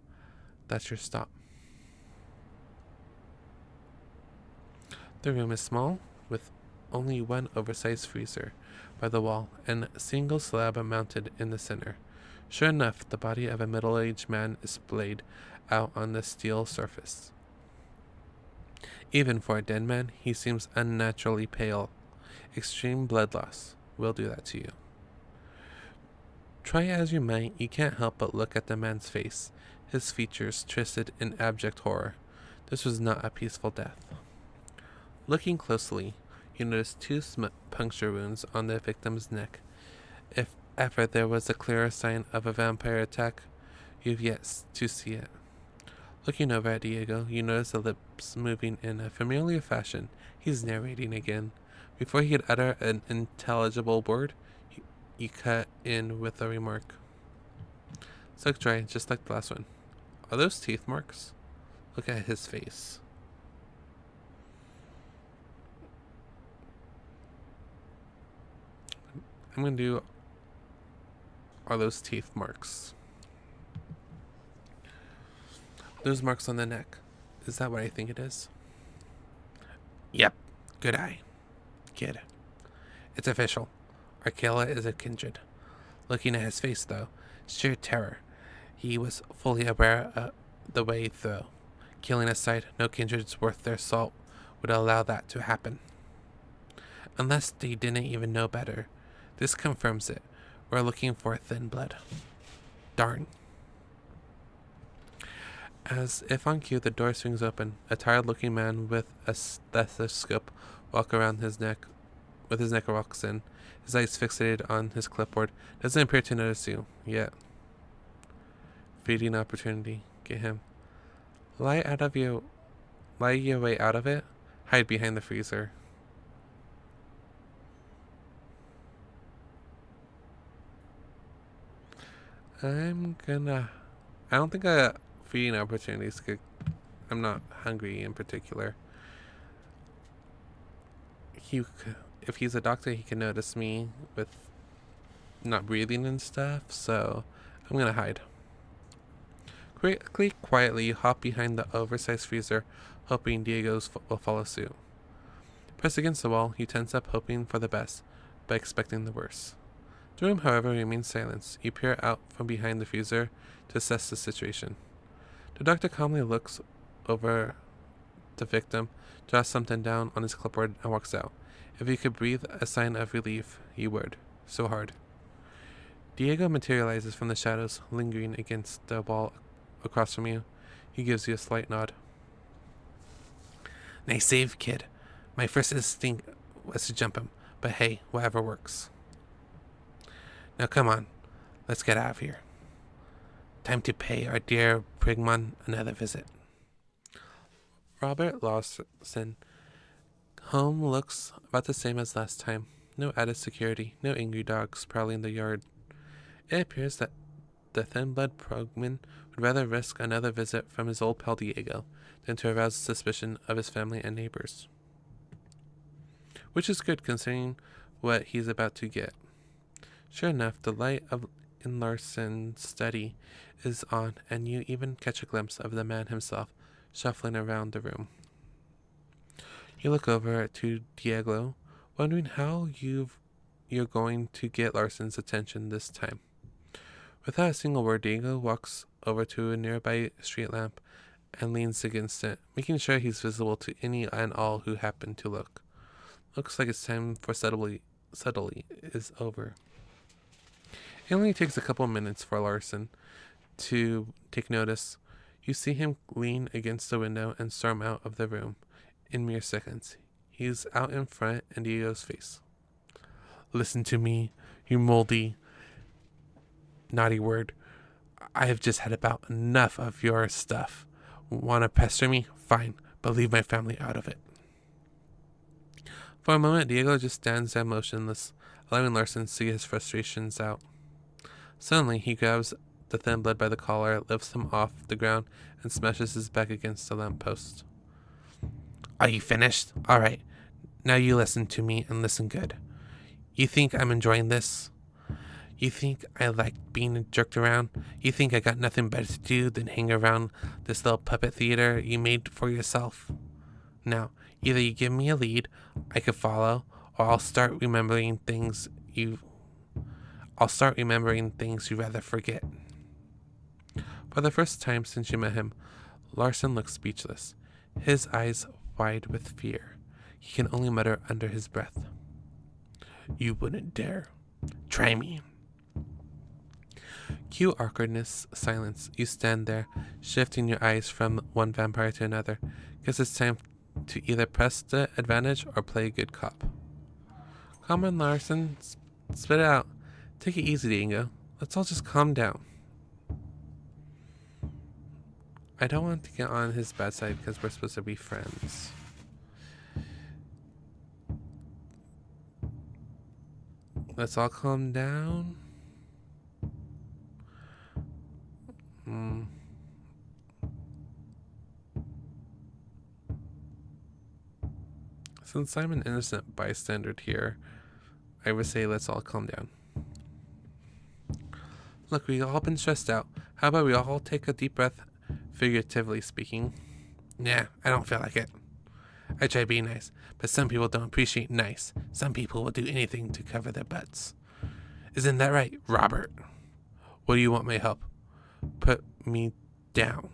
That's your stop. The room is small, with only one oversized freezer by the wall and a single slab mounted in the center. Sure enough, the body of a middle-aged man is splayed out on the steel surface. Even for a dead man, he seems unnaturally pale. Extreme blood loss will do that to you. Try as you might, you can't help but look at the man's face, his features twisted in abject horror. This was not a peaceful death. Looking closely, you notice two puncture wounds on the victim's neck. If ever there was a clearer sign of a vampire attack, you've yet to see it. Looking over at Diego, you notice the lips moving in a familiar fashion. He's narrating again. Before he could utter an intelligible word, you cut in with a remark. Suck dry, just like the last one. Are those teeth marks? Look at his face. I'm gonna do, are those teeth marks? Those marks on the neck. Is that what I think it is? Yep. Good eye. Kid. It's official. Arkela is a kindred. Looking at his face, though, sheer terror. He was fully aware of the way through. Killing aside, no kindreds worth their salt would allow that to happen. Unless they didn't even know better. This confirms it. We're looking for thin blood. Darn. As if on cue, the door swings open. A tired-looking man with a stethoscope with his neck walks in. His eyes fixated on his clipboard. Doesn't appear to notice you yet. Feeding opportunity. Get him. Lie your way out of it. Hide behind the freezer. I don't think feeding opportunities could. I'm not hungry in particular. If he's a doctor, he can notice me with not breathing and stuff, so I'm gonna hide. Quietly, you hop behind the oversized freezer, hoping Diego's will follow suit. Pressed against the wall, you tense up, hoping for the best, but expecting the worst. The room, however, remains silent. You peer out from behind the freezer to assess the situation. The doctor calmly looks over the victim, jots something down on his clipboard, and walks out. If you could breathe a sign of relief, you would. So hard. Diego materializes from the shadows, lingering against the wall across from you. He gives you a slight nod. Nice save, kid. My first instinct was to jump him, but hey, whatever works. Now come on, let's get out of here. Time to pay our dear Prigmon another visit. Robert Lawson. Home looks about the same as last time. No added security, no angry dogs prowling the yard. It appears that the thin-blood Progman would rather risk another visit from his old pal Diego than to arouse suspicion of his family and neighbors. Which is good considering what he's about to get. Sure enough, the light in Larson's study is on, and you even catch a glimpse of the man himself shuffling around the room. You look over to Diego, wondering how you're going to get Larson's attention this time. Without a single word, Diego walks over to a nearby street lamp and leans against it, making sure he's visible to any and all who happen to look. Looks like it's time for subtly is over. It only takes a couple minutes for Larson to take notice. You see him lean against the window and storm out of the room in mere seconds. He's out in front in Diego's face. Listen to me, you moldy, naughty word. I have just had about enough of your stuff. Want to pester me? Fine, but leave my family out of it. For a moment, Diego just stands there motionless, allowing Larson to see his frustrations out. Suddenly, he grabs the thin blood by the collar, lifts him off the ground, and smashes his back against the lamppost. Are you finished? All right. Now you listen to me and listen good. You think I'm enjoying this? You think I like being jerked around? You think I got nothing better to do than hang around this little puppet theater you made for yourself? Now, either you give me a lead I could follow, or I'll start remembering things you rather forget. For the first time since you met him, Larson looks speechless, his eyes wide with fear. He can only mutter under his breath. You wouldn't dare. Try me. Cue awkwardness, silence. You stand there, shifting your eyes from one vampire to another, because it's time to either press the advantage or play good cop. Come on, Larson. Spit it out. Take it easy, Diego. Let's all just calm down. I don't want to get on his bad side because we're supposed to be friends. Let's all calm down. Since I'm an innocent bystander here, I would say let's all calm down. Look, we've all been stressed out. How about we all take a deep breath, figuratively speaking? Nah, I don't feel like it. I try being nice, but some people don't appreciate nice. Some people will do anything to cover their butts. Isn't that right, Robert? What do you want my help? Put me down.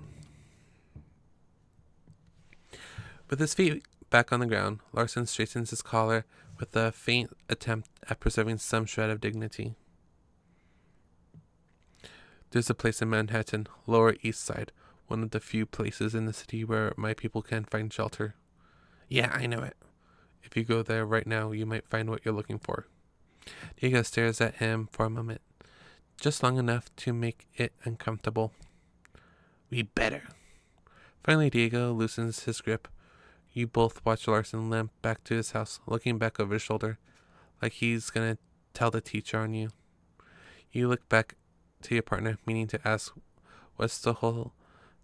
With his feet back on the ground, Larson straightens his collar with a faint attempt at preserving some shred of dignity. There's a place in Manhattan, Lower East Side, one of the few places in the city where my people can find shelter. Yeah, I know it. If you go there right now, you might find what you're looking for. Diego stares at him for a moment, just long enough to make it uncomfortable. We better. Finally, Diego loosens his grip. You both watch Larson limp back to his house, looking back over his shoulder, like he's gonna tell the teacher on you. You look back to your partner, meaning to ask what's the whole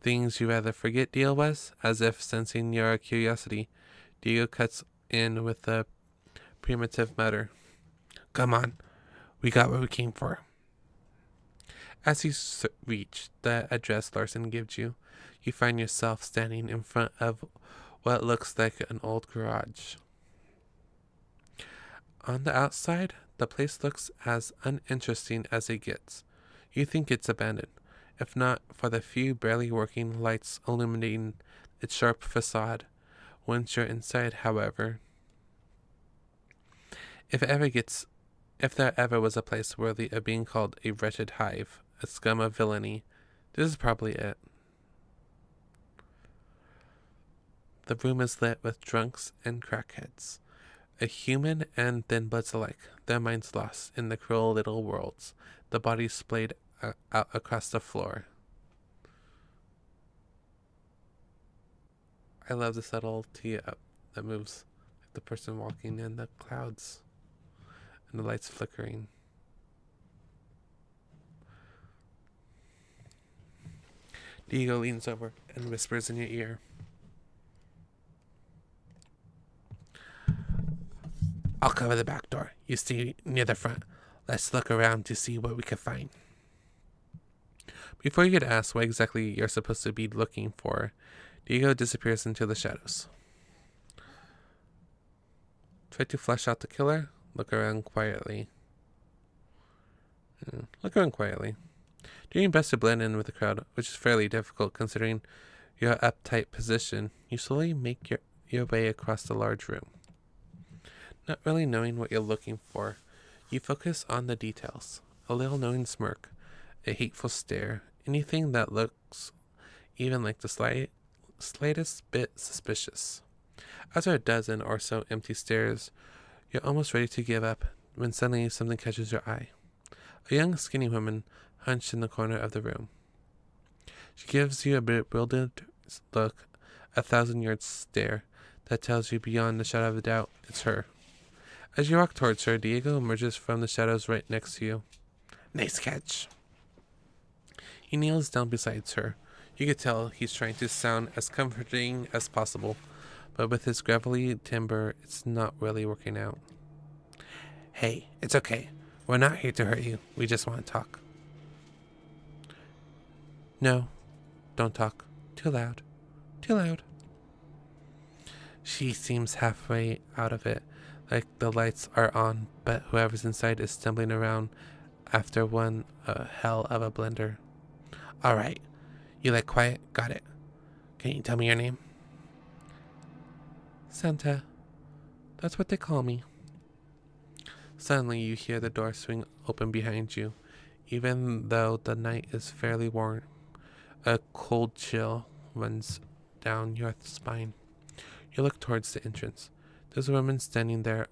things you rather forget deal was, as if sensing your curiosity. Diego cuts in with a primitive mutter. Come on, we got what we came for. As you reach the address Larson gives you, you find yourself standing in front of what looks like an old garage. On the outside, the place looks as uninteresting as it gets. You think it's abandoned, if not for the few barely working lights illuminating its sharp facade. Once you're inside, however, If there ever was a place worthy of being called a wretched hive, a scum of villainy, this is probably it. The room is lit with drunks and crackheads, a human and thin bloods alike, their minds lost in the cruel little worlds, the bodies splayed out across the floor. I love the subtle tee up that moves like the person walking in the clouds and the lights flickering. Diego leans over and whispers in your ear. I'll cover the back door. You stay near the front. Let's look around to see what we can find. Before you could ask what exactly you're supposed to be looking for, Diego disappears into the shadows. Try to flush out the killer. Look around quietly. Doing your best to blend in with the crowd, which is fairly difficult considering your uptight position, you slowly make your way across the large room. Not really knowing what you're looking for, you focus on the details. A little knowing smirk, a hateful stare, anything that looks even like the slightest bit suspicious. After a dozen or so empty stares, you're almost ready to give up when suddenly something catches your eye. A young, skinny woman hunched in the corner of the room. She gives you a bewildered look, a 1,000-yard stare that tells you beyond the shadow of a doubt it's her. As you walk towards her, Diego emerges from the shadows right next to you. Nice catch. He kneels down beside her. You could tell he's trying to sound as comforting as possible, but with his gravelly timbre, it's not really working out. Hey, it's okay. We're not here to hurt you. We just want to talk. No, don't talk. Too loud. Too loud. She seems halfway out of it, like the lights are on, but whoever's inside is stumbling around after one hell of a blender. Alright, you like quiet? Got it. Can you tell me your name? Santa. That's what they call me. Suddenly you hear the door swing open behind you, even though the night is fairly warm. A cold chill runs down your spine. You look towards the entrance. There's a woman standing there,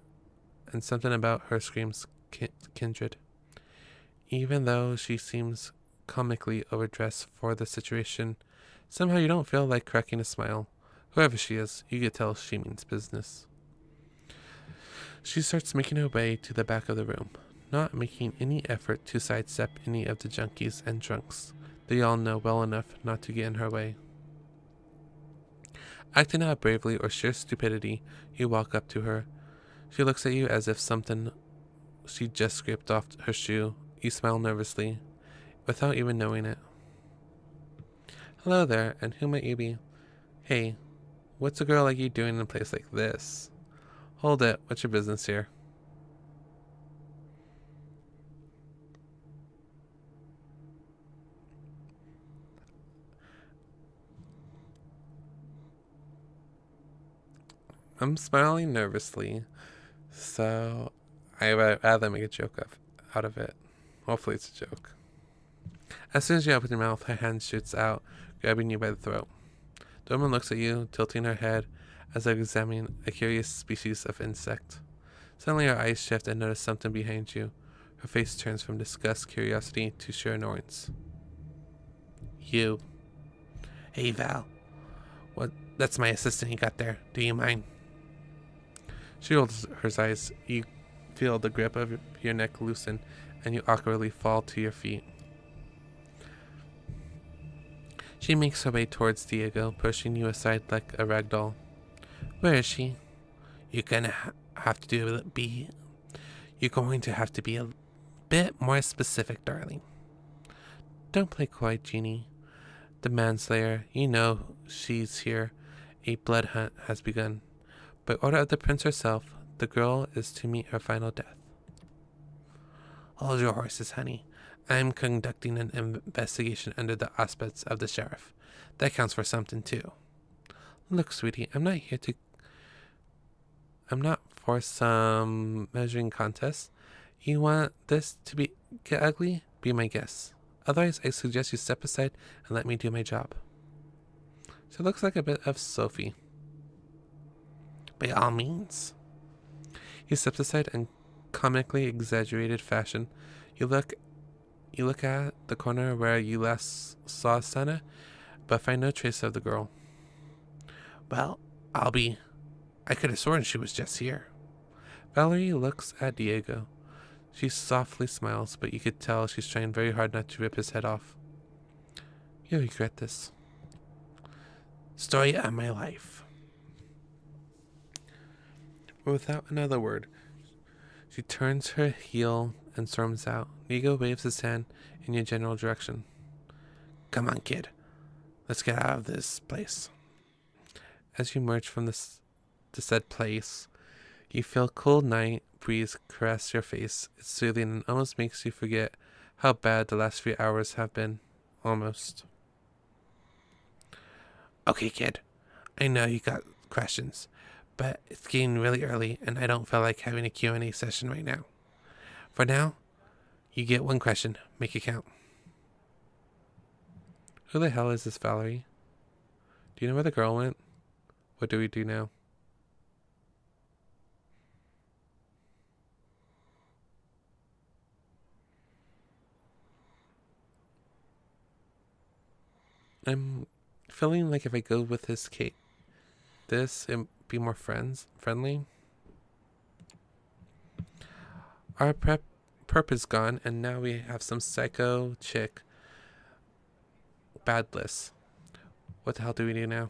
and something about her screams kindred. Even though she seems comically overdressed for the situation, somehow you don't feel like cracking a smile. Whoever she is, you can tell she means business. She starts making her way to the back of the room, not making any effort to sidestep any of the junkies and drunks. They all know well enough not to get in her way. Acting out bravely or sheer stupidity, you walk up to her. She looks at you as if something she just scraped off her shoe. You smile nervously, without even knowing it. Hello there, and who might you be? Hey, what's a girl like you doing in a place like this? Hold it, what's your business here? I'm smiling nervously, so I'd rather make a joke out of it. Hopefully it's a joke. As soon as you open your mouth, her hand shoots out, grabbing you by the throat. The woman looks at you, tilting her head as if examining a curious species of insect. Suddenly her eyes shift and notice something behind you. Her face turns from disgust, curiosity to sheer annoyance. You. Hey Val. What? That's my assistant you got there. Do you mind? She rolls her eyes. You feel the grip of your neck loosen, and you awkwardly fall to your feet. She makes her way towards Diego, pushing you aside like a rag doll. Where is she? You're going to have to be a bit more specific, darling. Don't play coy, Jeannie. The manslayer, you know she's here. A blood hunt has begun. By order of the prince herself, the girl is to meet her final death. Hold your horses, honey. I'm conducting an investigation under the auspices of the sheriff. That counts for something, too. Look, sweetie, I'm not for some measuring contest. You want this to get ugly? Be my guest. Otherwise, I suggest you step aside and let me do my job. So it looks like a bit of Sophie. By all means. He steps aside in comically exaggerated fashion. You look at the corner where you last saw Sana, but find no trace of the girl. Well, I could have sworn she was just here. Valerie looks at Diego. She softly smiles, but you could tell she's trying very hard not to rip his head off. You'll regret this. Story of my life. Without another word, she turns her heel and storms out. Diego waves his hand in your general direction. Come on, kid. Let's get out of this place. As you emerge from the said place, you feel cool night breeze caress your face. It's soothing and almost makes you forget how bad the last few hours have been. Almost. Okay, kid. I know you got questions, but it's getting really early and I don't feel like having a Q&A session right now. For now, you get one question. Make it count. Who the hell is this Valerie? Do you know where the girl went? What do we do now? I'm feeling like if I go with his Kate, it'd be more friendly. Our perp is gone, and now we have some psycho chick bad list. What the hell do we do now?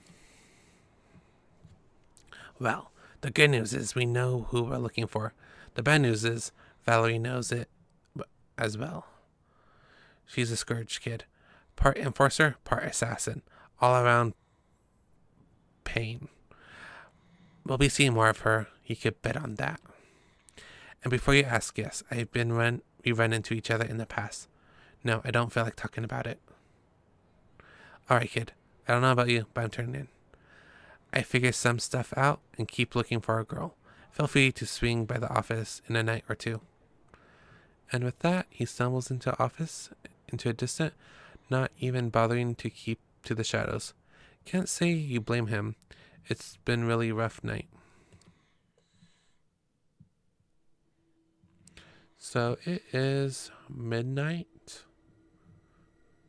Well, the good news is we know who we're looking for. The bad news is Valerie knows it as well. She's a scourge kid. Part enforcer, part assassin. All around pain. We'll be seeing more of her. You could bet on that. And before you ask, yes, we run into each other in the past. No, I don't feel like talking about it. Alright, kid. I don't know about you, but I'm turning in. I figure some stuff out and keep looking for a girl. Feel free to swing by the office in a night or two. And with that, he stumbles into a distant, not even bothering to keep to the shadows. Can't say you blame him. It's been really rough night. So it is midnight.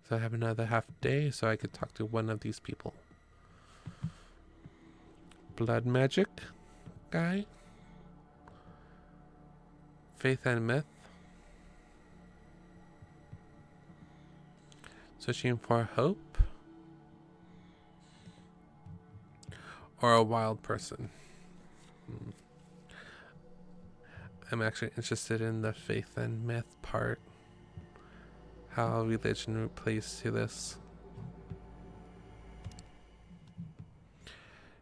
So I have another half day so I could talk to one of these people. Blood magic guy. Faith and myth. Searching for hope. Or a wild person. I'm actually interested in the faith and myth part. How religion plays to this.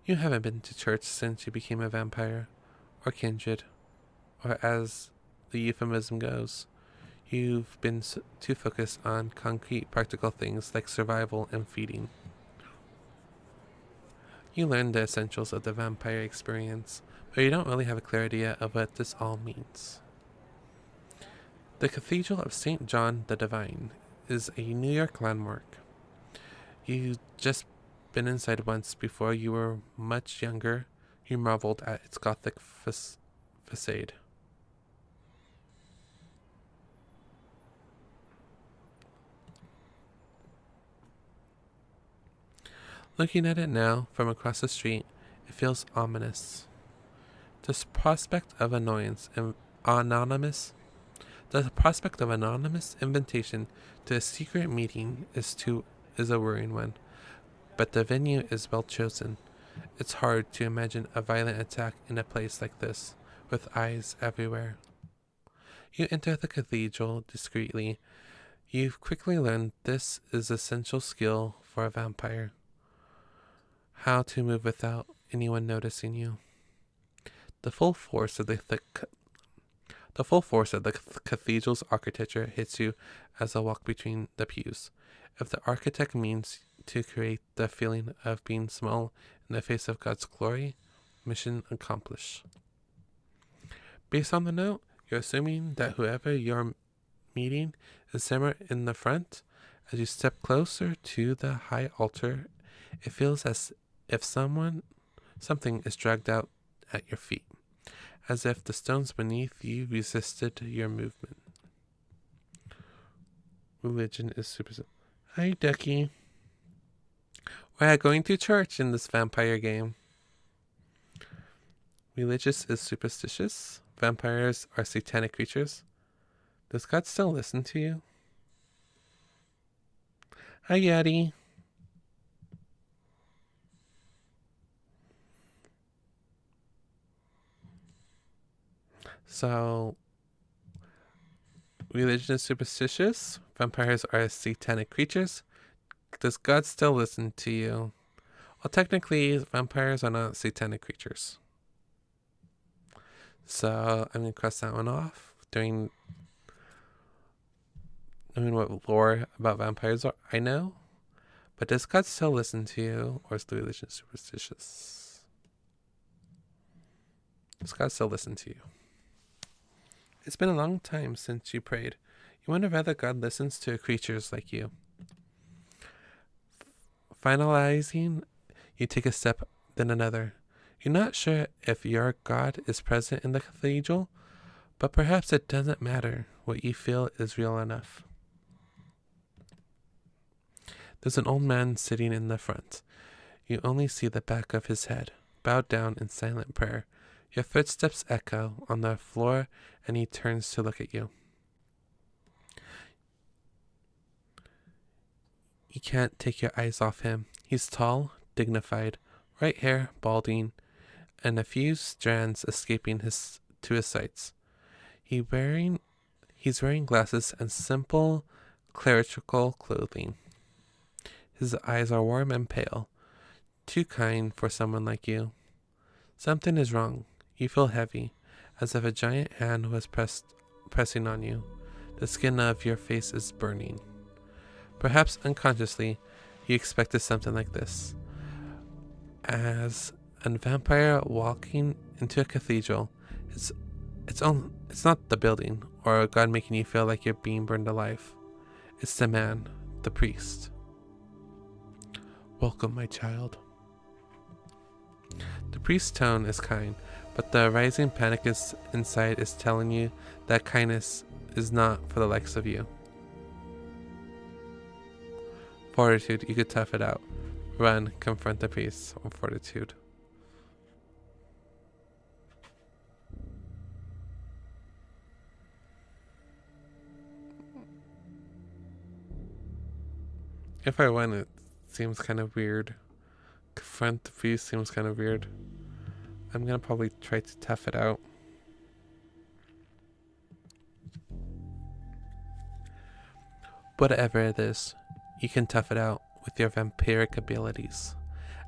You haven't been to church since you became a vampire, or kindred, or as the euphemism goes, you've been too focused on concrete, practical things like survival and feeding. You learned the essentials of the vampire experience, but you don't really have a clear idea of what this all means. The Cathedral of St. John the Divine is a New York landmark. You just been inside once before you were much younger. You marveled at its Gothic facade. Looking at it now from across the street, it feels ominous. The prospect of anonymous invitation to a secret meeting is a worrying one, but the venue is well chosen. It's hard to imagine a violent attack in a place like this, with eyes everywhere. You enter the cathedral discreetly. You've quickly learned this is essential skill for a vampire. How to move without anyone noticing you. The full force of the cathedral's architecture hits you as a walk between the pews. If the architect means to create the feeling of being small in the face of God's glory, mission accomplished. Based on the note, you're assuming that whoever you're meeting is somewhere in the front. As you step closer to the high altar, it feels as if something is dragged out at your feet, as if the stones beneath you resisted your movement. Religion is super. Hi, Ducky. We're going to church in this vampire game. Religious is superstitious. Vampires are satanic creatures. Does God still listen to you? Hi, Yeti. So, religion is superstitious. Vampires are satanic creatures. Does God still listen to you? Well, technically, vampires are not satanic creatures. So, I'm going to cross that one off. Knowing what lore about vampires I know. But does God still listen to you, or is the religion superstitious? Does God still listen to you? It's been a long time since you prayed. You wonder whether God listens to creatures like you. Finalizing, you take a step, then another. You're not sure if your God is present in the cathedral, but perhaps it doesn't matter. What you feel is real enough. There's an old man sitting in the front. You only see the back of his head, bowed down in silent prayer. Your footsteps echo on the floor, and he turns to look at you. You can't take your eyes off him. He's tall, dignified, white hair, balding, and a few strands escaping to his sides. He's wearing glasses and simple clerical clothing. His eyes are warm and pale, too kind for someone like you. Something is wrong. You feel heavy, as if a giant hand was pressing on you. The skin of your face is burning. Perhaps unconsciously, you expected something like this. As a vampire walking into a cathedral, it's not the building or God making you feel like you're being burned alive. It's the man, the priest. Welcome, my child. The priest's tone is kind, but the rising panic inside is telling you that kindness is not for the likes of you. Fortitude, you could tough it out. Run, confront the priest. On fortitude. If I win, it seems kind of weird. Confront the priest seems kind of weird. I'm gonna probably try to tough it out. Whatever it is, you can tough it out with your vampiric abilities.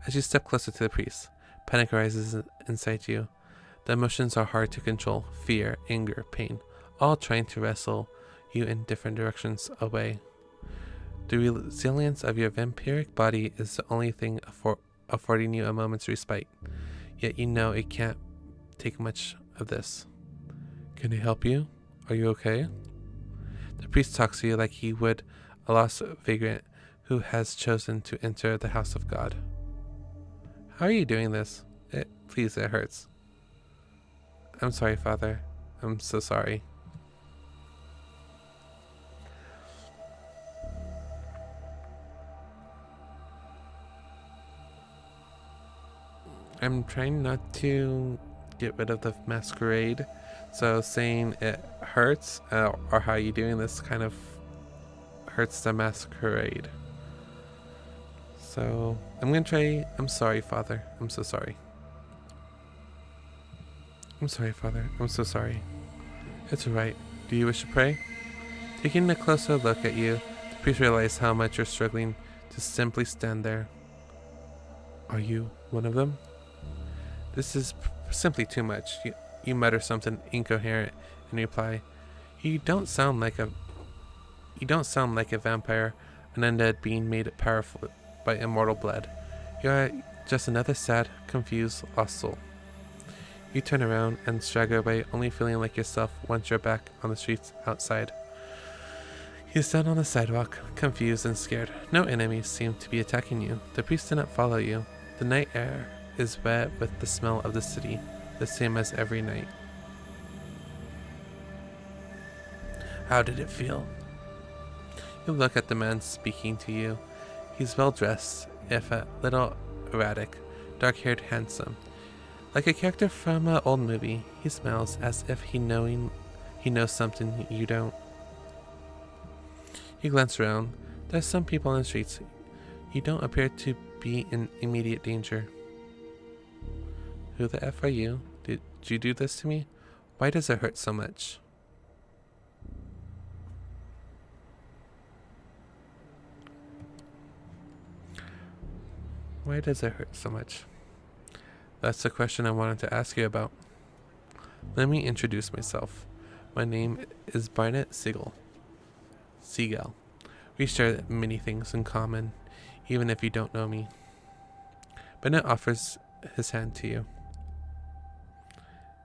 As you step closer to the priest, panic rises inside you. The emotions are hard to control: fear, anger, pain, all trying to wrestle you in different directions away. The resilience of your vampiric body is the only thing affording you a moment's respite, yet you know it can't take much of this. Can I help you? Are you okay? The priest talks to you like he would a lost vagrant who has chosen to enter the house of God. How are you doing this? Please, it hurts. I'm sorry, Father. I'm so sorry. I'm trying not to get rid of the masquerade, so saying it hurts or how you doing this kind of hurts the masquerade. So I'm gonna try. I'm sorry, Father. I'm so sorry. I'm sorry, Father. I'm so sorry. It's alright. Do you wish to pray? Taking a closer look at you, the priest realizes how much you're struggling to simply stand there. Are you one of them? This is simply too much. You mutter something incoherent in reply. You don't sound like a vampire, an undead being made powerful by immortal blood. You're just another sad, confused, lost soul. You turn around and stagger away, only feeling like yourself once you're back on the streets outside. You stand on the sidewalk, confused and scared. No enemies seem to be attacking you. The priest did not follow you. The night air is wet with the smell of the city, the same as every night. How did it feel? You look at the man speaking to you. He's well dressed, if a little erratic, dark-haired, handsome. Like a character from an old movie, he smiles as if he knows something you don't. You glance around. There's some people on the streets. You don't appear to be in immediate danger. Who the F are you? Did you do this to me? Why does it hurt so much? Why does it hurt so much? That's the question I wanted to ask you about. Let me introduce myself. My name is Barnett Siegel. We share many things in common, even if you don't know me. Barnett offers his hand to you.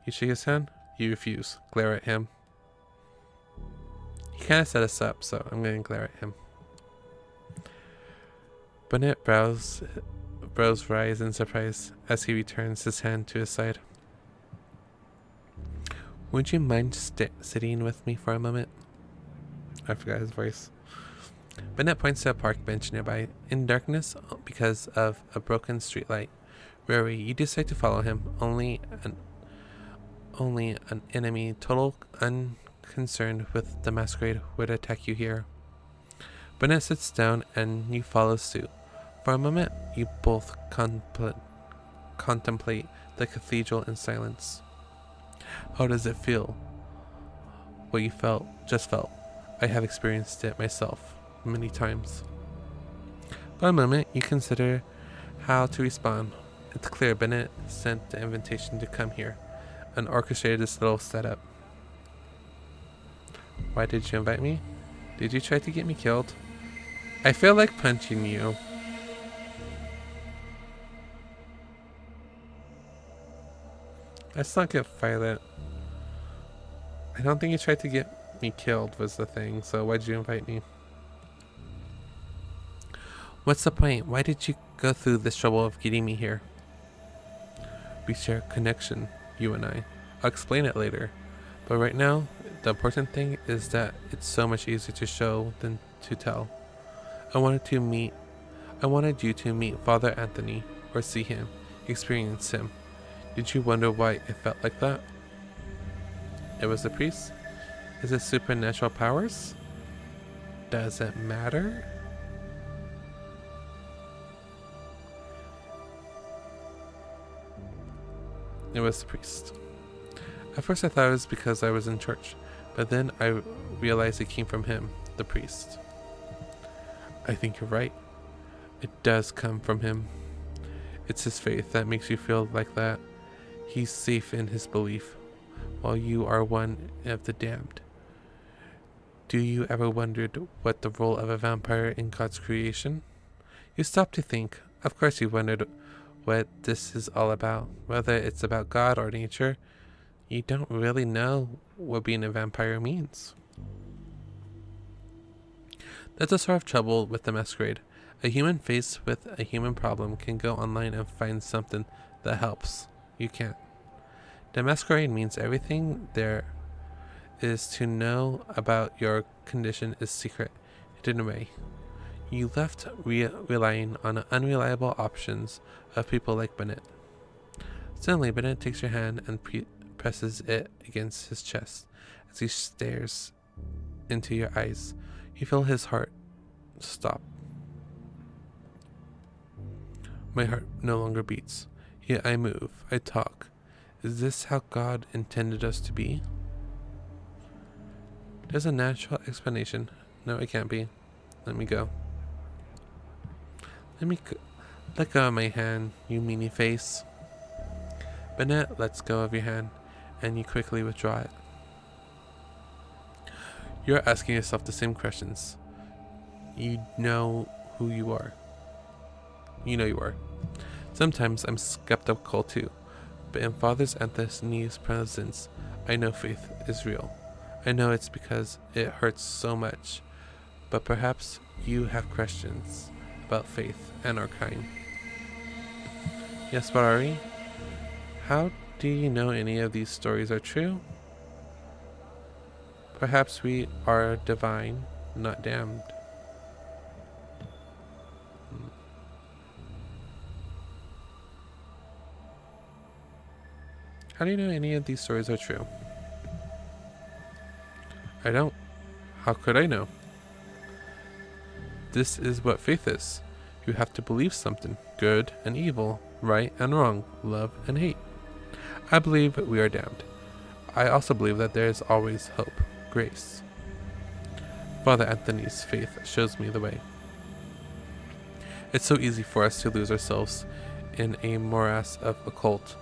You shake his hand? You refuse. Glare at him. He kind of set us up, so I'm going to glare at him. Barnett brows rise in surprise as he returns his hand to his side. Would you mind sitting with me for a moment? I forgot his voice. Barnett points to a park bench nearby. In darkness, because of a broken streetlight, Rory, you decide to follow him. Only an enemy, total unconcerned with the masquerade, would attack you here. Barnett sits down and you follow suit. For a moment, you both contemplate the cathedral in silence. How does it feel? What you just felt. I have experienced it myself, many times. For a moment, you consider how to respond. It's clear Bennett sent the invitation to come here and orchestrated this little setup. Why did you invite me? Did you try to get me killed? I feel like punching you. Let's not get violent. I don't think you tried to get me killed was the thing, so why'd you invite me? What's the point? Why did you go through this trouble of getting me here? We share a connection, you and I. I'll explain it later. But right now, the important thing is that it's so much easier to show than to tell. I wanted you to meet Father Anthony, or see him, experience him. Did you wonder why it felt like that? It was the priest? Is it supernatural powers? Does it matter? It was the priest. At first I thought it was because I was in church, but then I realized it came from him, the priest. I think you're right. It does come from him. It's his faith that makes you feel like that. He's safe in his belief, while you are one of the damned. Do you ever wondered what the role of a vampire in God's creation? You stop to think. Of course you wondered what this is all about, whether it's about God or nature. You don't really know what being a vampire means. That's a sort of trouble with the masquerade. A human faced with a human problem can go online and find something that helps. You can't. The masquerade means everything there is to know about your condition is secret, hidden away. You left relying on unreliable options of people like Bennett. Suddenly, Bennett takes your hand and presses it against his chest as he stares into your eyes. You feel his heart stop. My heart no longer beats. Yet I move. I talk. Is this how God intended us to be? There's a natural explanation. No, it can't be. Let me go. Let go of my hand, you meanie face. Bennett lets go of your hand, and you quickly withdraw it. You're asking yourself the same questions. You know who you are. You know you are. Sometimes I'm skeptical too. But in Father Anthony's presence, I know faith is real. I know it's because it hurts so much. But perhaps you have questions about faith and our kind. Yes, Barari? How do you know any of these stories are true? Perhaps we are divine, not damned. How do you know any of these stories are true? I don't. How could I know? This is what faith is. You have to believe something, good and evil, right and wrong, love and hate. I believe we are damned. I also believe that there is always hope, grace. Father Anthony's faith shows me the way. It's so easy for us to lose ourselves in a morass of occult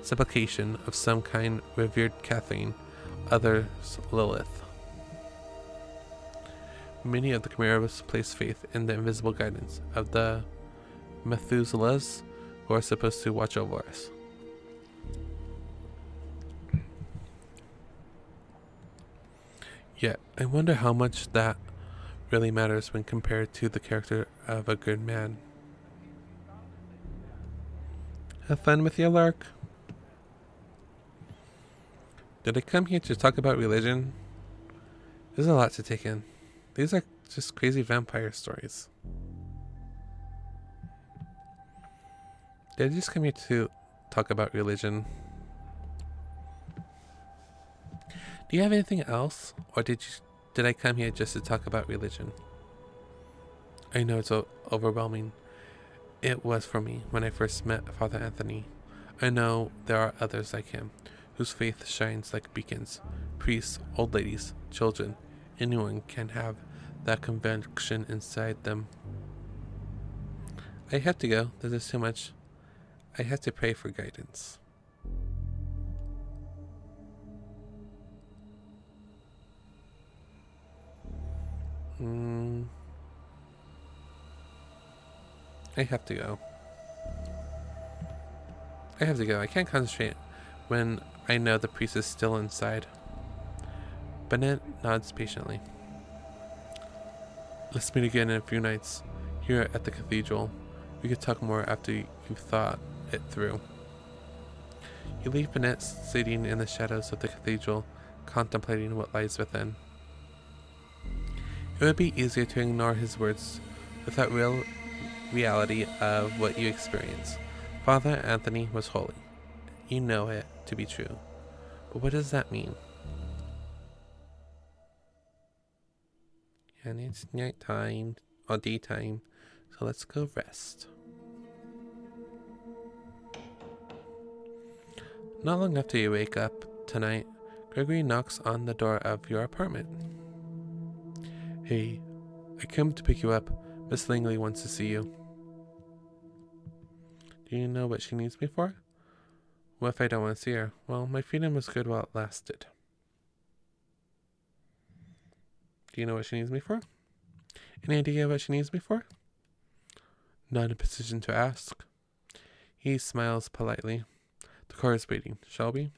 supplication of some kind, revered Kathleen, others Lilith. Many of the Chimeras place faith in the invisible guidance of the Methuselahs who are supposed to watch over us. Yet, I wonder how much that really matters when compared to the character of a good man. Have fun with your lark. Did I come here to talk about religion? There's a lot to take in. These are just crazy vampire stories. Did I just come here to talk about religion? Do you have anything else? Or did I come here just to talk about religion? I know it's overwhelming. It was for me when I first met Father Anthony. I know there are others like him, whose faith shines like beacons. Priests, old ladies, children. Anyone can have that conviction inside them. I have to go. There's just too much. I have to pray for guidance. I have to go. I can't concentrate when I know the priest is still inside. Bennett nods patiently. Let's meet again in a few nights, here at the cathedral. We could talk more after you've thought it through. You leave Bennett sitting in the shadows of the cathedral, contemplating what lies within. It would be easier to ignore his words without reality of what you experience. Father Anthony was holy. You know it to be true. But what does that mean? And it's night time, or daytime, so let's go rest. Not long after you wake up tonight, Gregory knocks on the door of your apartment. Hey, I came to pick you up. Miss Langley wants to see you. Do you know what she needs me for? What if I don't want to see her? Well, my freedom was good while it lasted. Do you know what she needs me for? Any idea what she needs me for? Not in a position to ask. He smiles politely. The car is waiting, shall we?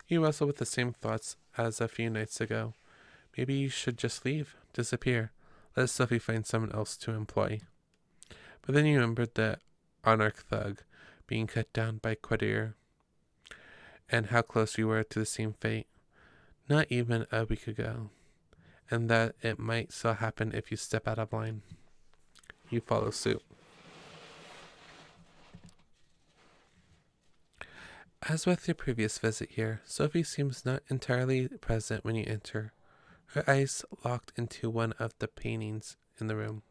You wrestle with the same thoughts as a few nights ago. Maybe you should just leave, disappear. Let Sophie find someone else to employ. But then you remembered the Anarch thug being cut down by Quadir, and how close you were to the same fate, not even a week ago, and that it might so happen if you step out of line. You follow suit. As with your previous visit here, Sophie seems not entirely present when you enter, her eyes locked into one of the paintings in the room.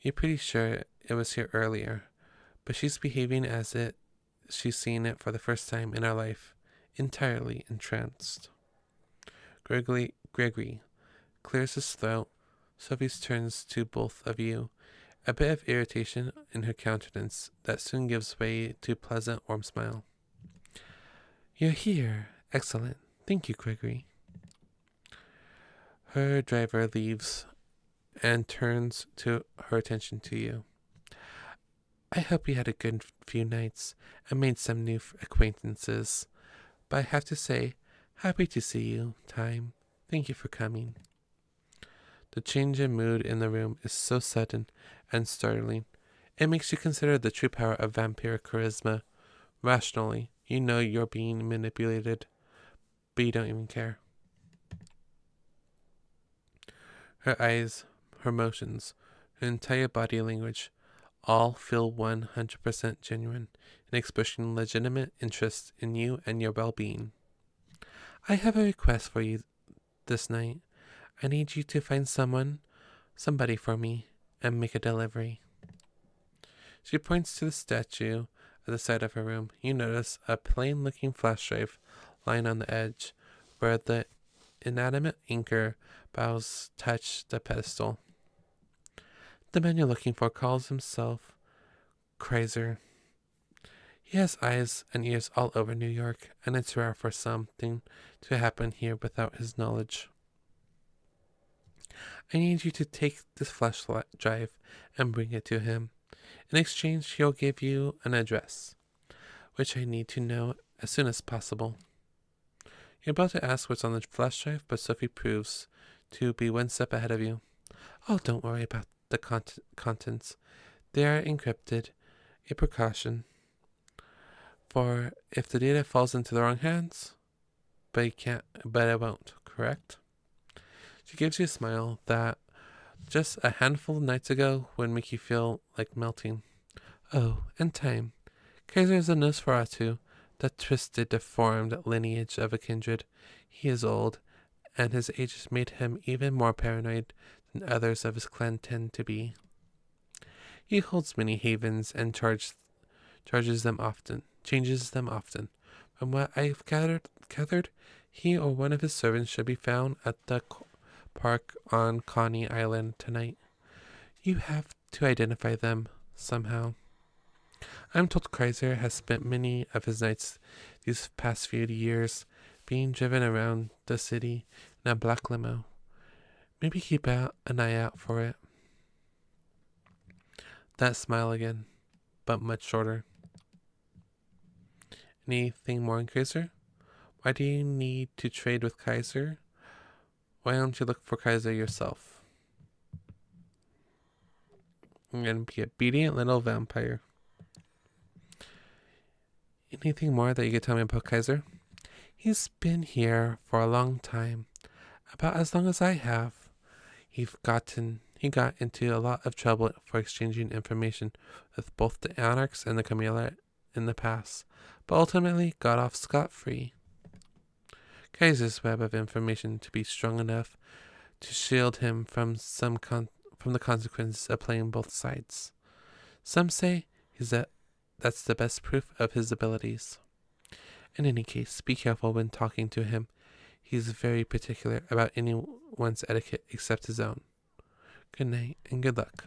You're pretty sure it was here earlier, but she's behaving as if she's seen it for the first time in her life, entirely entranced. Gregory clears his throat. Sophie turns to both of you, a bit of irritation in her countenance that soon gives way to a pleasant, warm smile. You're here. Excellent. Thank you, Gregory. Her driver leaves and turns her attention to you. I hope you had a good few nights and made some new acquaintances. But I have to say, happy to see you, Time. Thank you for coming. The change in mood in the room is so sudden and startling. It makes you consider the true power of vampiric charisma. Rationally, you know you're being manipulated, but you don't even care. Her eyes, her motions, her entire body language all feel 100% genuine and expressing legitimate interest in you and your well-being. I have a request for you this night. I need you to find somebody for me, and make a delivery. She points to the statue at the side of her room. You notice a plain-looking flash drive lying on the edge, where the inanimate anchor bows touch the pedestal. The man you're looking for calls himself Kreiser. He has eyes and ears all over New York, and it's rare for something to happen here without his knowledge. I need you to take this flash drive and bring it to him. In exchange, he'll give you an address, which I need to know as soon as possible. You're about to ask what's on the flash drive, but Sophie proves to be one step ahead of you. Oh, don't worry about the contents. They are encrypted, a precaution for if the data falls into the wrong hands, but it won't, correct? She gives you a smile that just a handful of nights ago would make you feel like melting. Oh, and Time. Kaiser is a Nosferatu, the twisted, deformed lineage of a kindred. He is old, and his age has made him even more paranoid than others of his clan tend to be. He holds many havens and changes them often. From what I've gathered, he or one of his servants should be found at the park on Coney Island tonight. You have to identify them somehow. I'm told Kreiser has spent many of his nights these past few years being driven around the city in a black limo. Maybe keep an eye out for it. That smile again, but much shorter. Anything more in Kaiser? Why do you need to trade with Kaiser? Why don't you look for Kaiser yourself? I'm gonna be a obedient little vampire. Anything more that you could tell me about Kaiser? He's been here for a long time. About as long as I have. He got into a lot of trouble for exchanging information with both the Anarchs and the Camilla in the past, but ultimately got off scot-free. Kaiser's web of information to be strong enough to shield him from the consequences of playing both sides. Some say that's the best proof of his abilities. In any case, be careful when talking to him. He's very particular about anyone's etiquette except his own. Good night and good luck.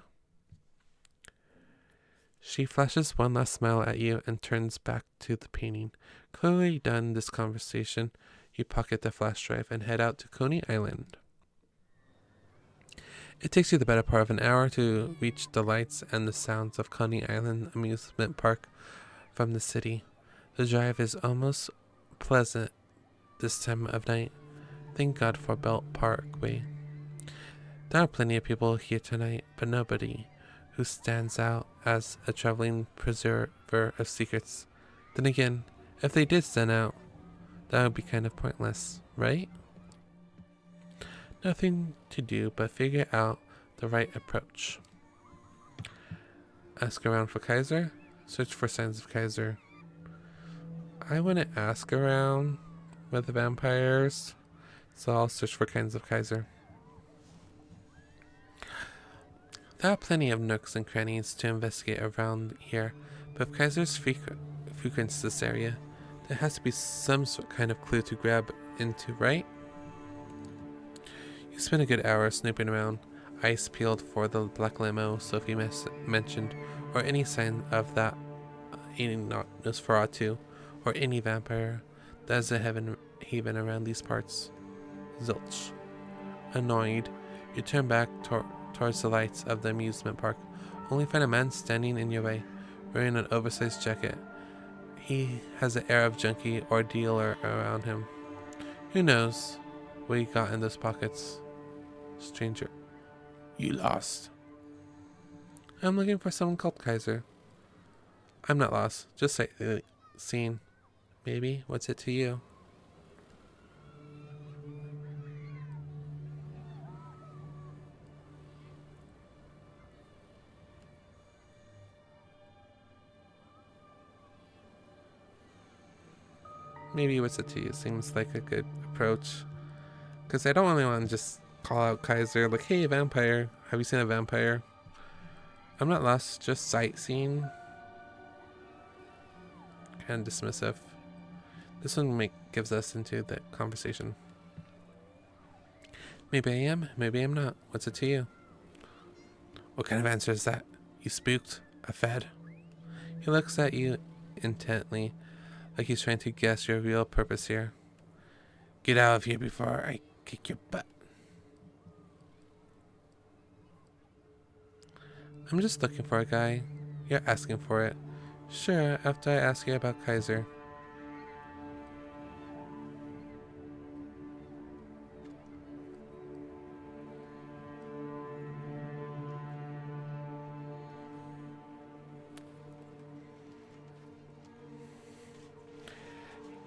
She flashes one last smile at you and turns back to the painting. Clearly done this conversation, you pocket the flash drive and head out to Coney Island. It takes you the better part of an hour to reach the lights and the sounds of Coney Island Amusement Park from the city. The drive is almost pleasant this time of night. Thank God for Belt Parkway. There are plenty of people here tonight, but nobody who stands out as a traveling preserver of secrets. Then again, if they did stand out, that would be kind of pointless, right? Nothing to do but figure out the right approach. Ask around for Kaiser. Search for signs of Kaiser. I wouldn't ask around with the vampires, so I'll search for signs of Kaiser. There are plenty of nooks and crannies to investigate around here, but if Kaiser's frequents this area, there has to be some kind of clue to grab into, right? You spend a good hour snooping around, eyes peeled for the black limo Sophie mentioned, or any sign of that Nosferatu, or any vampire that is a haven around these parts. Zilch. Annoyed, you turn back towards the lights of the amusement park, only find a man standing in your way, wearing an oversized jacket. He has an air of junkie or dealer around him. Who knows what he got in those pockets? Stranger. You lost. I'm looking for someone called Kaiser. I'm not lost, just seen. Maybe. What's it to you? Maybe what's it to you seems like a good approach. Because I don't really want to just call out Kaiser like, hey, vampire, have you seen a vampire? I'm not lost, just sightseeing. Kind of dismissive. This one gives us into the conversation. Maybe I am, maybe I'm not. What's it to you? What kind of answer is that? You spooked? A fed? He looks at you intently, like he's trying to guess your real purpose here. Get out of here before I kick your butt. I'm just looking for a guy. You're asking for it. Sure, after I ask you about Kaiser.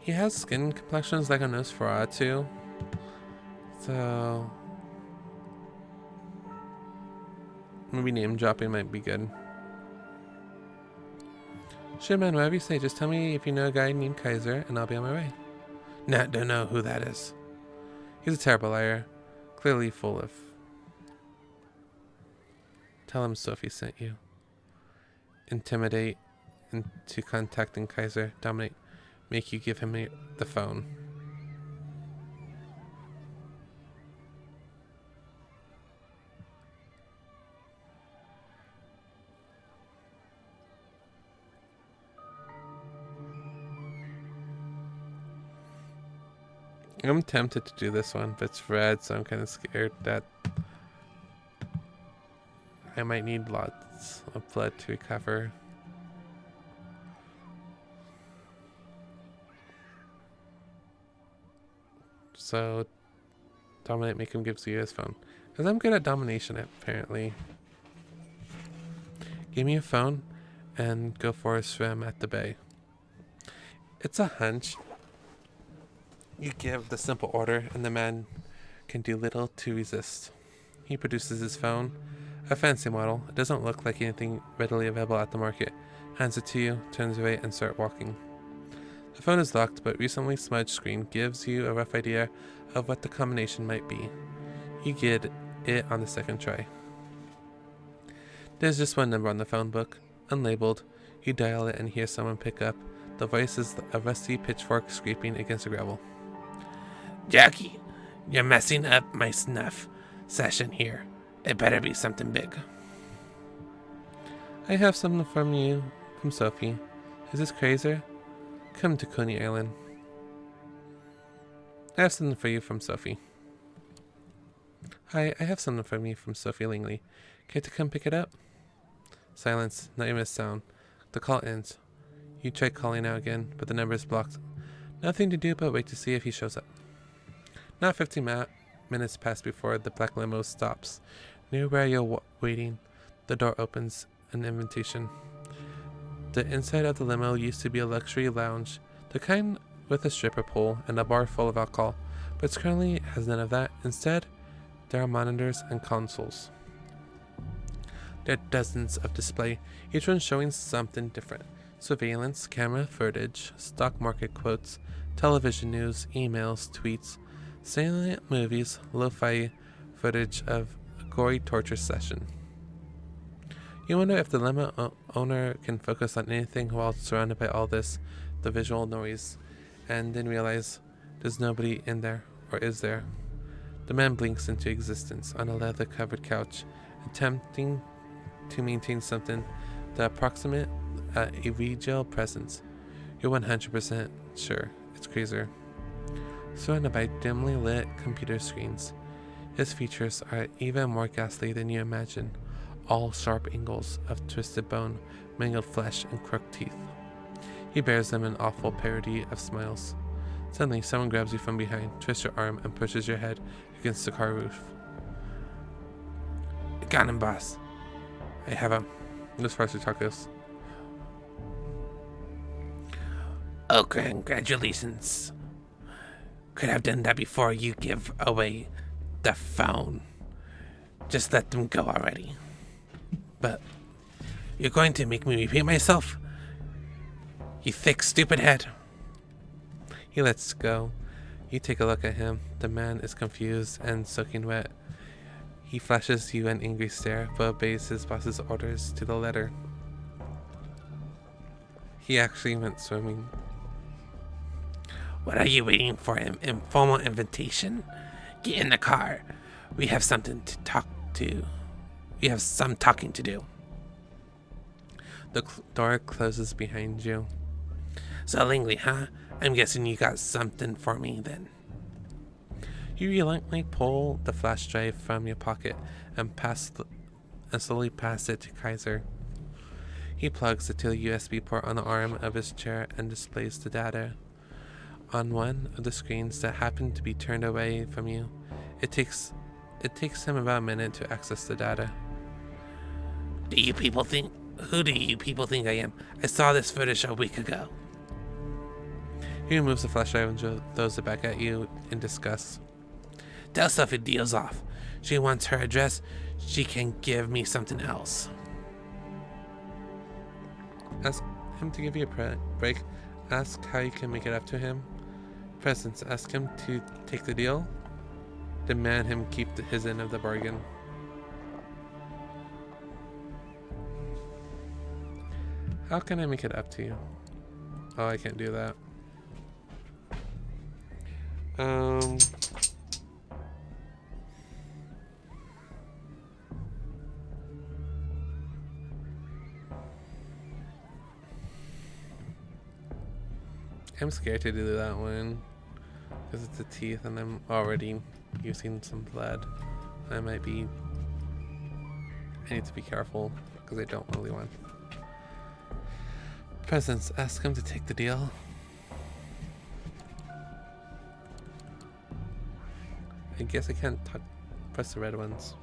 He has skin complexions like a Nosferatu. So maybe name dropping might be good. Sure man, whatever you say, just tell me if you know a guy named Kaiser and I'll be on my way. Nah, don't know who that is. He's a terrible liar. Clearly full of... Tell him Sophie sent you. Intimidate into contacting Kaiser. Dominate. Make you give him the phone. I'm tempted to do this one, but it's red, so I'm kind of scared that I might need lots of blood to recover. So, dominate, make him give you his phone. Because I'm good at domination, apparently. Give me a phone and go for a swim at the bay. It's a hunch. You give the simple order and the man can do little to resist. He produces his phone, a fancy model. It doesn't look like anything readily available at the market. Hands it to you, turns away and starts walking. The phone is locked, but recently smudged screen gives you a rough idea of what the combination might be. You get it on the second try. There's just one number on the phone book, unlabeled. You dial it and hear someone pick up. The voice is a rusty pitchfork scraping against the gravel. Jackie, you're messing up my snuff session here. It better be something big. I have something from you, from Sophie. Is this Kaiser? Come to Coney Island. I have something for you from Sophie. Hi, I have something from you from Sophie Langley. Care to come pick it up? Silence, not even a sound. The call ends. You try calling out again, but the number is blocked. Nothing to do but wait to see if he shows up. Not 15 minutes pass before the black limo stops. Near where you're waiting, the door opens, an invitation. The inside of the limo used to be a luxury lounge, the kind with a stripper pole and a bar full of alcohol, but currently has none of that. Instead, there are monitors and consoles. There are dozens of displays, each one showing something different. Surveillance, camera footage, stock market quotes, television news, emails, tweets, silent movies, lo-fi footage of a gory torture session. You wonder if the limo owner can focus on anything while surrounded by all this, the visual noise, and then realize there's nobody in there, or is there? The man blinks into existence on a leather-covered couch, attempting to maintain something that approximate a regal presence. You're 100% sure it's Kaiser. Surrounded by dimly lit computer screens, His features are even more ghastly than you imagine, all sharp angles of twisted bone, mangled flesh, and crooked teeth. He bears them an awful parody of smiles. Suddenly, someone grabs you from behind, twists your arm, and pushes your head against the car roof. Got him, boss. I have him. As far as the talk goes. Oh, congratulations. Could have done that before you give away the phone. Just let them go already. But you're going to make me repeat myself? You thick, stupid head. He lets go. You take a look at him. The man is confused and soaking wet. He flashes you an angry stare, but obeys his boss's orders to the letter. He actually went swimming. What are you waiting for? An informal invitation? Get in the car. We have something to talk to. We have some talking to do. The door closes behind you. So Langley, huh? I'm guessing you got something for me then. You reluctantly pull the flash drive from your pocket and slowly pass it to Kaiser. He plugs it to the USB port on the arm of his chair and displays the data. On one of the screens that happen to be turned away from you, it takes him about a minute to access the data. Who do you people think I am? I saw this footage a week ago. He removes the flash drive and throws it back at you in disgust. Tell Sophie deals off. She wants her address. She can give me something else. Ask him to give you a break. Ask how you can make it up to him. Presence. Ask him to take the deal. Demand him keep his end of the bargain. How can I make it up to you? Oh, I can't do that. I'm scared to do that one because it's the teeth and I'm already using some blood. I need to be careful because I don't really want. Presence, ask him to take the deal. I guess I can't press the red ones.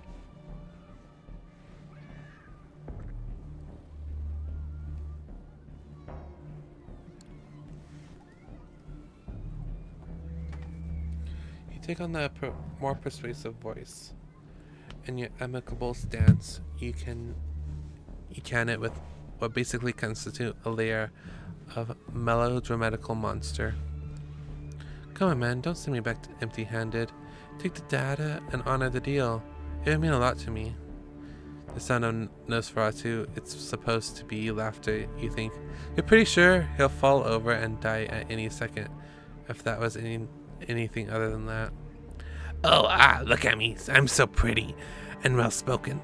You take on the more persuasive voice. In your amicable stance, you can it with what basically constitute a layer of melodramatical monster. Come on, man, don't send me back empty-handed. Take the data and honor the deal. It would mean a lot to me. The sound of Nosferatu, it's supposed to be laughter, you think. You're pretty sure he'll fall over and die at any second, if that was anything other than that. Oh, look at me. I'm so pretty and well-spoken.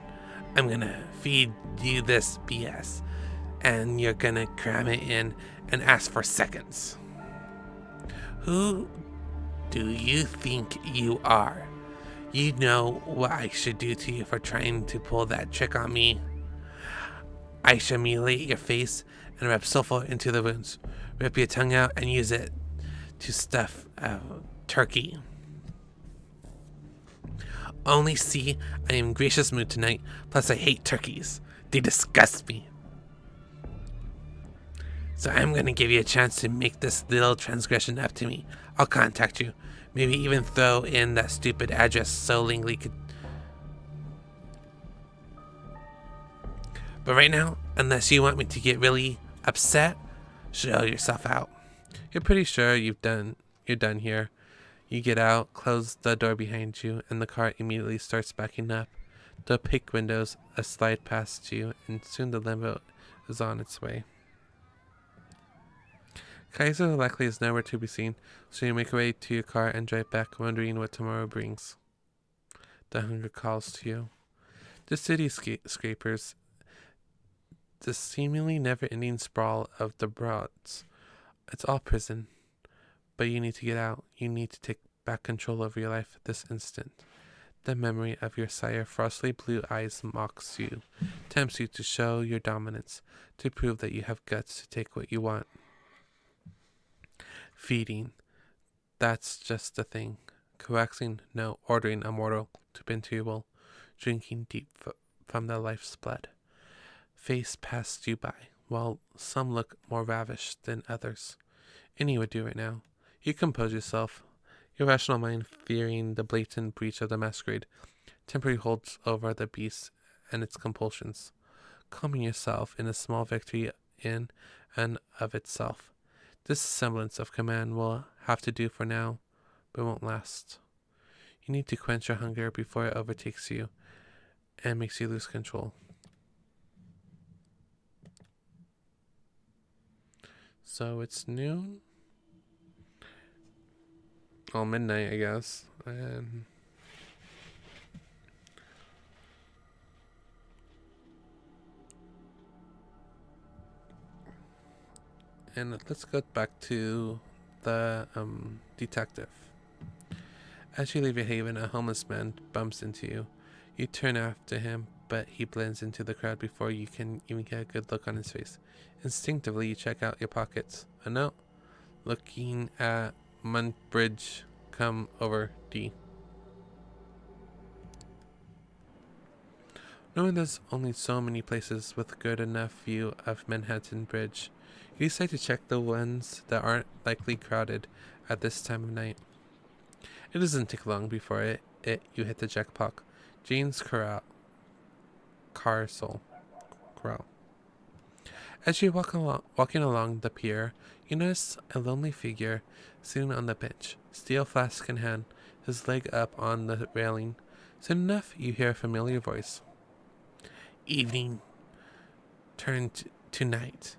I'm gonna feed you this BS, and you're gonna cram it in and ask for seconds. Who do you think you are? You know what I should do to you for trying to pull that trick on me. I should mutilate your face and rub sulfur into the wounds, rip your tongue out and use it to stuff turkey. Only see, I am in gracious mood tonight, plus I hate turkeys. They disgust me. So I'm gonna give you a chance to make this little transgression up to me. I'll contact you. Maybe even throw in that stupid address so Langley could... But right now, unless you want me to get really upset, show yourself out. You're pretty sure you're done here. You get out, close the door behind you, and the car immediately starts backing up. The opaque windows slide past you, and soon the limo is on its way. Kaiser likely is nowhere to be seen, so you make your way to your car and drive back, wondering what tomorrow brings. The hunger calls to you. The city scrapers, the seemingly never-ending sprawl of the Broads. It's all prison. But you need to get out. You need to take back control over your life this instant. The memory of your sire frostly blue eyes mocks you, tempts you to show your dominance, to prove that you have guts to take what you want. Feeding, that's just the thing. Coaxing, no, ordering a mortal to bend to your will, drinking deep from their life's blood. Face passed you by, while some look more ravished than others. Any would do right now. You compose yourself. Your rational mind, fearing the blatant breach of the masquerade, temporarily holds over the beast and its compulsions, calming yourself in a small victory in and of itself. This semblance of command will have to do for now, but won't last. You need to quench your hunger before it overtakes you and makes you lose control. So it's noon? Oh, midnight, I guess. And let's go back to the detective. As you leave your haven, a homeless man bumps into you. You turn after him, but he blends into the crowd before you can even get a good look on his face. Instinctively, you check out your pockets. A note. Looking at Muntbridge, come over D. Knowing there's only so many places with good enough view of Manhattan Bridge, you decide to check the ones that aren't likely crowded at this time of night. It doesn't take long before you hit the jackpot. Jane's Carsel. Corral. As you're walking along the pier, you notice a lonely figure sitting on the bench, steel flask in hand, his leg up on the railing. Soon enough, you hear a familiar voice. Evening turned to night.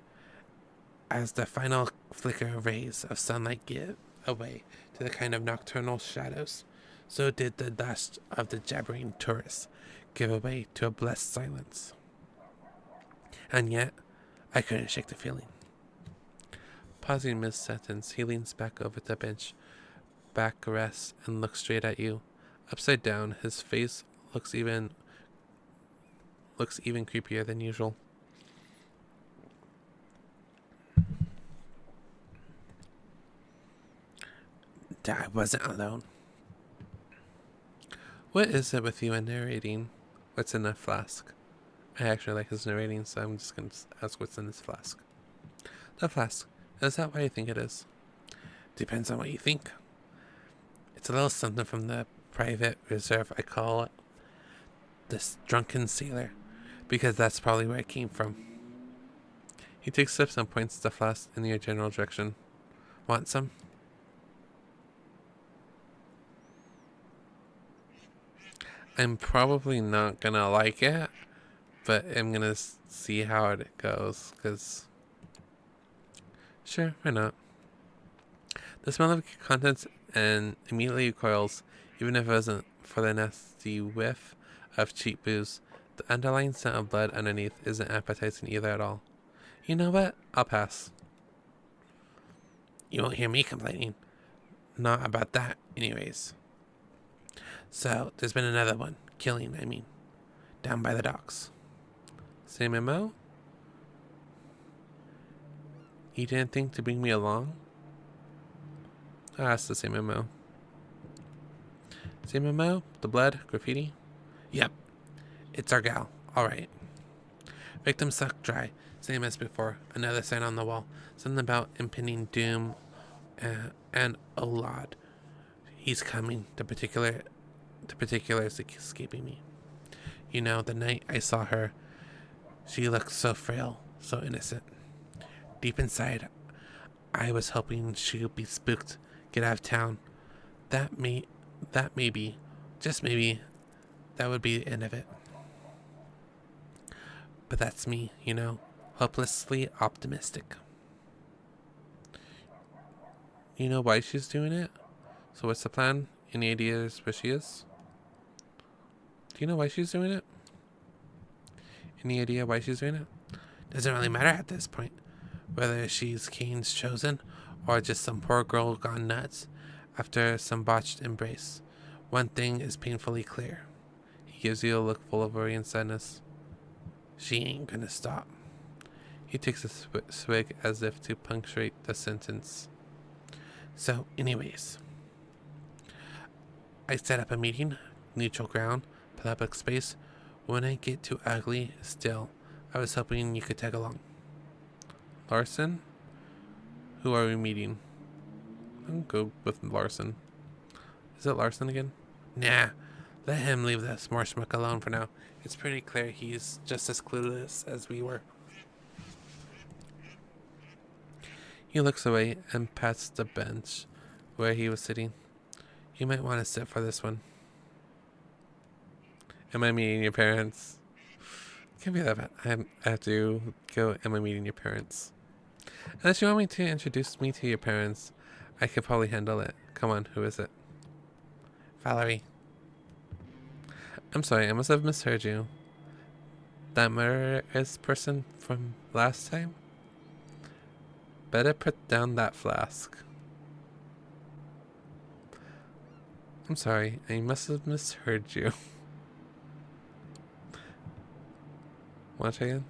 As the final flicker rays of sunlight give away to the kind of nocturnal shadows, so did the last of the jabbering tourists give way to a blessed silence. And yet, I couldn't shake the feeling. Pausing mid-sentence, he leans back over the bench, back rests, and looks straight at you. Upside down, his face looks even creepier than usual. I wasn't alone. What is it with you and narrating what's in that flask? I actually like his narrating, so I'm just going to ask what's in this flask. The flask. Is that what you think it is? Depends on what you think. It's a little something from the private reserve. I call it this drunken sailor, because that's probably where it came from. He takes steps and points the flask in your general direction. Want some? I'm probably not gonna like it, but I'm gonna see how it goes, because sure, why not? The smell of contents and immediately recoils, even if it wasn't for the nasty whiff of cheap booze. The underlying scent of blood underneath isn't appetizing either at all. You know what? I'll pass. You won't hear me complaining. Not about that, anyways. So, there's been another one. Killing, I mean. Down by the docks. Same MO? You didn't think to bring me along? Ah, it's the same MO. Same MO? The blood? Graffiti? Yep. It's our gal. Alright. Victim sucked dry. Same as before. Another sign on the wall. Something about impending doom. And oh lord. He's coming. The particulars escaping me. You know, the night I saw her, she looked so frail, so innocent. Deep inside, I was hoping she would be spooked, get out of town. That maybe, just maybe, that would be the end of it. But that's me, you know, hopelessly optimistic. You know why she's doing it? So what's the plan? Any ideas where she is? Do you know why she's doing it? Any idea why she's doing it? Doesn't really matter at this point. Whether she's Kane's chosen or just some poor girl gone nuts after some botched embrace. One thing is painfully clear. He gives you a look full of worry and sadness. She ain't gonna stop. He takes a swig as if to punctuate the sentence. So, anyways, I set up a meeting, neutral ground, public space. When I get too ugly, still, I was hoping you could tag along. Larson? Who are we meeting? I'll go with Larson. Is it Larson again? Nah, let him leave the Smarshmuck alone for now. It's pretty clear he's just as clueless as we were. He looks away and pats the bench where he was sitting. You might want to sit for this one. Am I meeting your parents? Can't be that bad. I have to go. Am I meeting your parents? Unless you want me to introduce me to your parents, I could probably handle it. Come on, who is it? Valerie. I'm sorry, I must have misheard you. That murderous person from last time? Better put down that flask. I'm sorry, I must have misheard you. Watch again?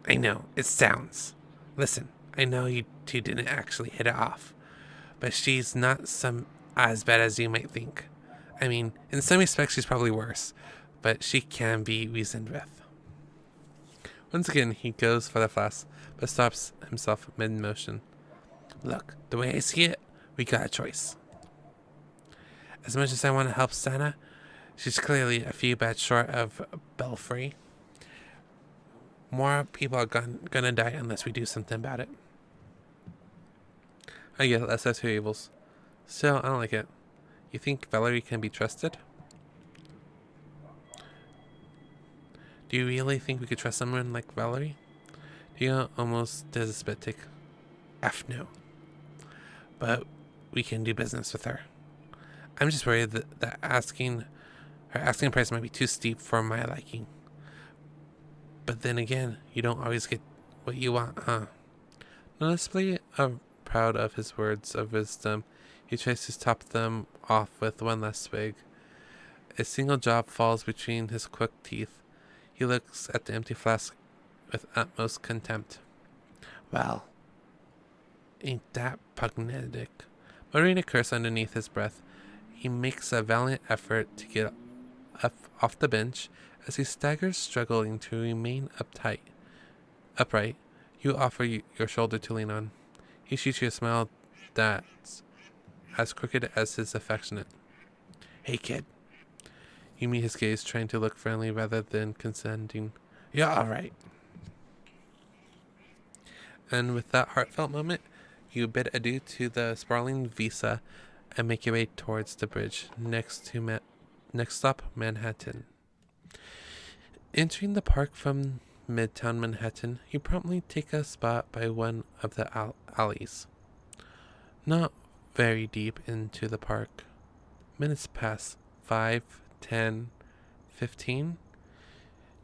I know, it sounds. Listen, I know you two didn't actually hit it off, but she's not as bad as you might think. I mean, in some respects she's probably worse, but she can be reasoned with. Once again, he goes for the flask, but stops himself mid-motion. Look, the way I see it, we got a choice. As much as I want to help Santa, she's clearly a few bats short of Belfry. More people are gonna die unless we do something about it. I get lesser two evils. Still, I don't like it. You think Valerie can be trusted? Do you really think we could trust someone like Valerie? Do you almost does a spit take? F no. But we can do business with her. I'm just worried that her asking price might be too steep for my liking. But then again, you don't always get what you want, huh? Noticeably proud of his words of wisdom, he tries to top them off with one last swig. A single drop falls between his quick teeth. He looks at the empty flask with utmost contempt. Well, ain't that pugnacious? Muttering a curse underneath his breath, he makes a valiant effort to get up off the bench. As he staggers, struggling to remain upright, you offer your shoulder to lean on. He shoots you a smile that's as crooked as his affectionate. Hey, kid. You meet his gaze, trying to look friendly rather than consenting. Yeah, all right. And with that heartfelt moment, you bid adieu to the sprawling visa and make your way towards the bridge. Next stop, Manhattan. Entering the park from Midtown Manhattan, you promptly take a spot by one of the alleys. Not very deep into the park. Minutes pass. 5, 10, 15.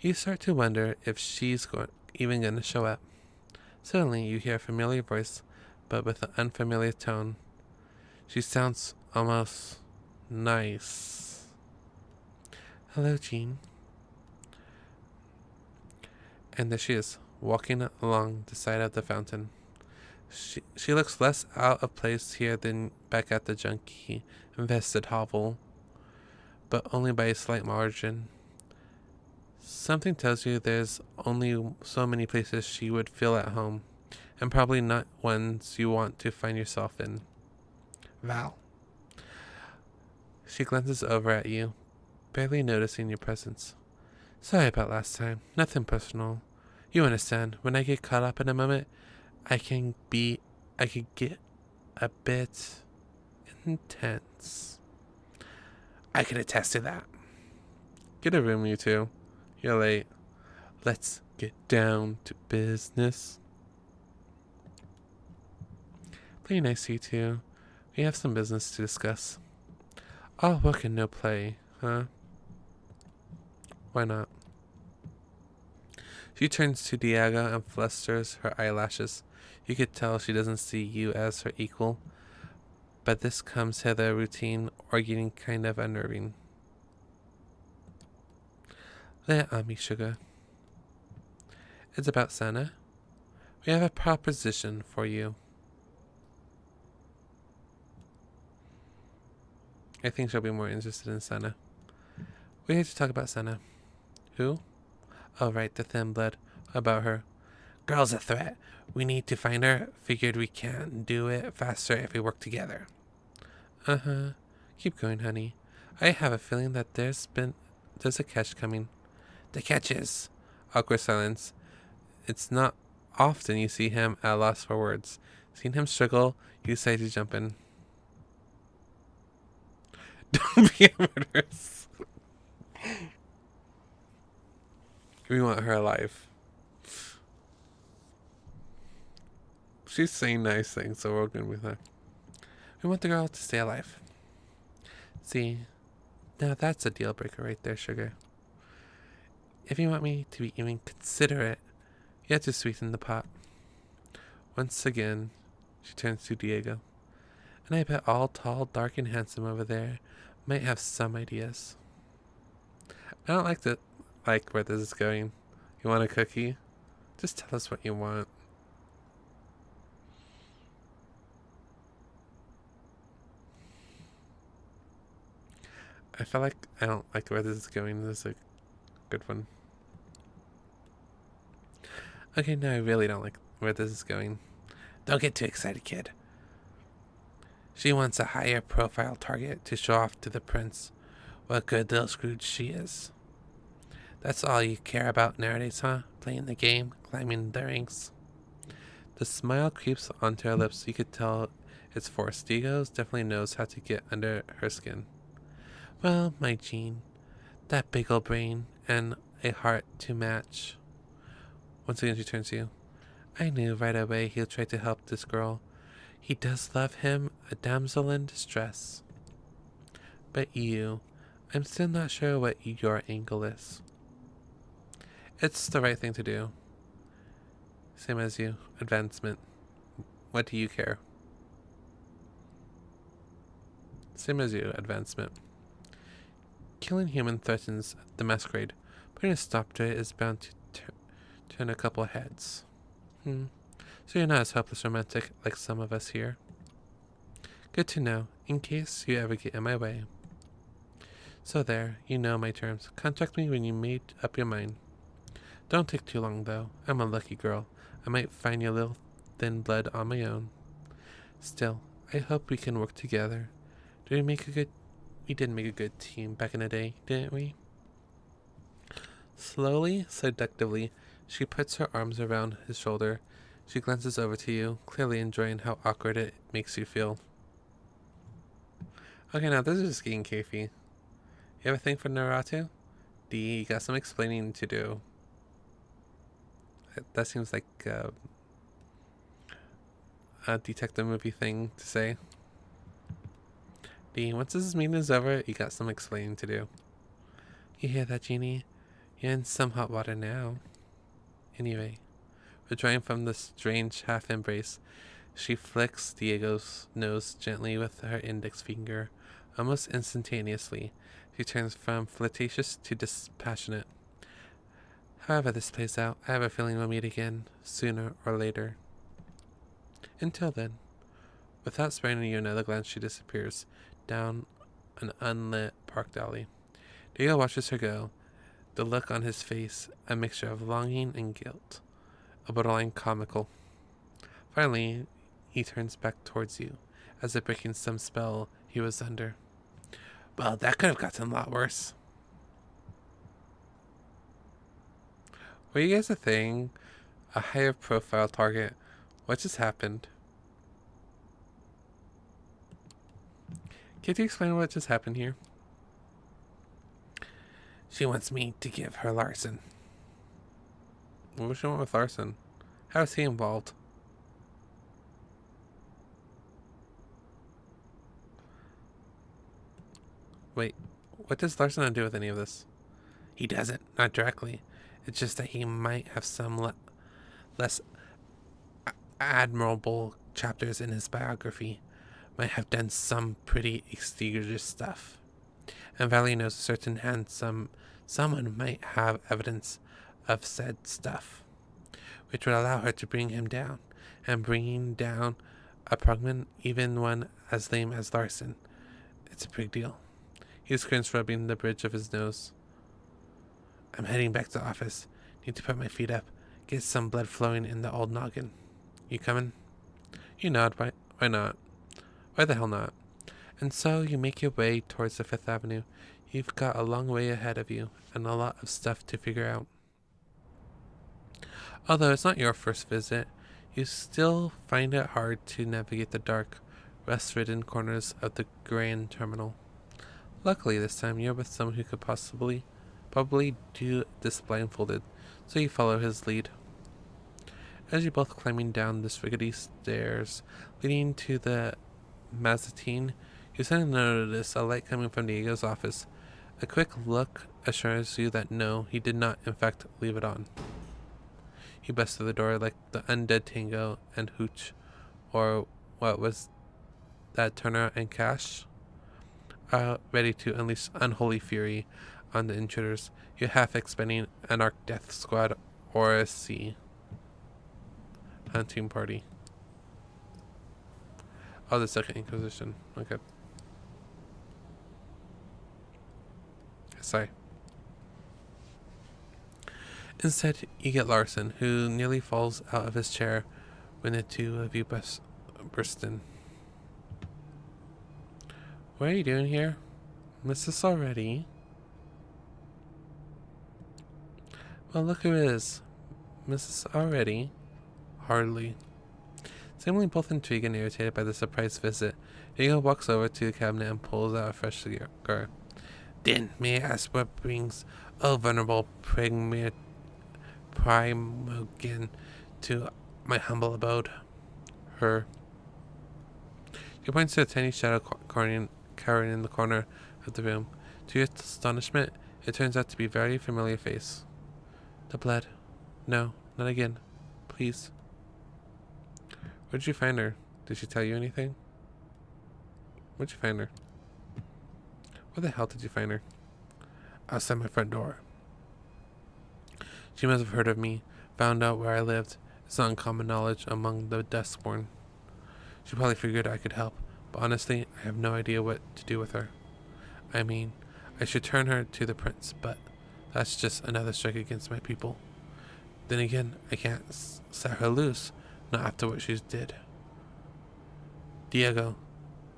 You start to wonder if she's even going to show up. Suddenly, you hear a familiar voice, but with an unfamiliar tone. She sounds almost nice. Hello, Jean. And there she is, walking along the side of the fountain. She looks less out of place here than back at the junkie-infested hovel, but only by a slight margin. Something tells you there's only so many places she would feel at home, and probably not ones you want to find yourself in. Val. She glances over at you, barely noticing your presence. Sorry about last time. Nothing personal. You understand, when I get caught up in a moment, I could get a bit intense. I can attest to that. Get a room, you two. You're late. Let's get down to business. Pretty nice to you two. We have some business to discuss. All work and no play, huh? Why not? She turns to Diego and flusters her eyelashes. You could tell she doesn't see you as her equal, but this comes hither routine or getting kind of unnerving. Lay it on me, sugar. It's about Santa. We have a proposition for you. I think she'll be more interested in Santa. We're here to talk about Santa. Who? Oh, right, the thin blood. About her. Girl's a threat. We need to find her. Figured we can do it faster if we work together. Uh-huh. Keep going, honey. I have a feeling that there's a catch coming. The catch is... Awkward silence. It's not often you see him at a loss for words. Seeing him struggle, you decide to jump in. Don't be a murderess. We want her alive. She's saying nice things, so we're good with her. We want the girl to stay alive. See, now that's a deal breaker right there, sugar. If you want me to be even considerate, you have to sweeten the pot. Once again, she turns to Diego. And I bet all tall, dark, and handsome over there might have some ideas. I don't like where this is going. You want a cookie? Just tell us what you want. I feel like I don't like where this is going. This is a good one. Okay, no, I really don't like where this is going. Don't get too excited, kid. She wants a higher profile target to show off to the prince what good little Scrooge she is. That's all you care about nowadays, huh? Playing the game, climbing the ranks. The smile creeps onto her lips. You could tell it's forced. Diego definitely knows how to get under her skin. Well, my Jean, that big old brain and a heart to match. Once again, she turns to you. I knew right away he'll try to help this girl. He does love him, a damsel in distress. But you, I'm still not sure what your angle is. It's the right thing to do. Same as you. Advancement. What do you care? Same as you. Advancement. Killing human threatens the masquerade. Putting a stop to it is bound to turn a couple heads. So you're not as helpless romantic like some of us here. Good to know, in case you ever get in my way. So there, you know my terms. Contact me when you made up your mind. Don't take too long, though. I'm a lucky girl. I might find your little thin blood on my own. Still, I hope we can work together. We did make a good team back in the day, didn't we? Slowly, seductively, she puts her arms around his shoulder. She glances over to you, clearly enjoying how awkward it makes you feel. Okay, now this is just getting kayfy. You have a thing for Naruto? D, you got some explaining to do. That seems like a detective movie thing to say. D, once this meeting is over, you got some explaining to do. You hear that, Jeannie? You're in some hot water now. Anyway, withdrawing from the strange half-embrace, she flicks Diego's nose gently with her index finger. Almost instantaneously, she turns from flirtatious to dispassionate. However this plays out, I have a feeling we'll meet again, sooner or later. Until then, without sparing you another glance, she disappears down an unlit parked alley. Diego watches her go, the look on his face a mixture of longing and guilt, a borderline comical. Finally, he turns back towards you, as if breaking some spell he was under. Well, that could have gotten a lot worse. Were you guys a thing? A higher profile target? What just happened? Can you explain what just happened here? She wants me to give her Larson. What was she want with Larson? How is he involved? Wait, what does Larson have to do with any of this? He doesn't, not directly. It's just that he might have some less admirable chapters in his biography. might have done some pretty egregious stuff. And Valley knows a certain handsome someone might have evidence of said stuff, which would allow her to bring him down. And bringing down a pugman, even one as lame as Larson, it's a big deal. He grins, rubbing the bridge of his nose. I'm heading back to the office. Need to put my feet up, get some blood flowing in the old noggin. You coming? You nod. Why not? Why the hell not? And so you make your way towards the Fifth Avenue. You've got a long way ahead of you and a lot of stuff to figure out. Although it's not your first visit, you still find it hard to navigate the dark, rust-ridden corners of the Grand Terminal. Luckily, this time you're with someone who could probably do this blindfolded, so you follow his lead. As you're both climbing down the rickety stairs leading to the mezzanine, you suddenly notice a light coming from Diego's office. A quick look assures you that no, he did not in fact leave it on. He busts through the door like the undead Tango and Hooch, or what was that, Turner and Cash, ready to unleash unholy fury on the intruders. You're half expecting an Arc Death Squad or a C hunting party. Oh, the Second Inquisition. Okay. Sorry. Instead, you get Larson, who nearly falls out of his chair when the two of you burst in. What are you doing here? Missed this already? Well, look who it is. Mrs. Already? Hardly. Seemingly both intrigued and irritated by the surprise visit, Diego walks over to the cabinet and pulls out a fresh cigar. Then, may I ask what brings a vulnerable primogen to my humble abode? Her. He points to a tiny shadow cowering in the corner of the room. To your astonishment, it turns out to be a very familiar face. The blood. No, not again. Please. Where'd you find her? Did she tell you anything? Where'd you find her? Where the hell did you find her? Outside my front door. She must have heard of me, found out where I lived. It's not uncommon knowledge among the Duskborn. She probably figured I could help, but honestly, I have no idea what to do with her. I mean, I should turn her to the prince, but that's just another strike against my people. Then again, I can't set her loose, not after what she did. Diego,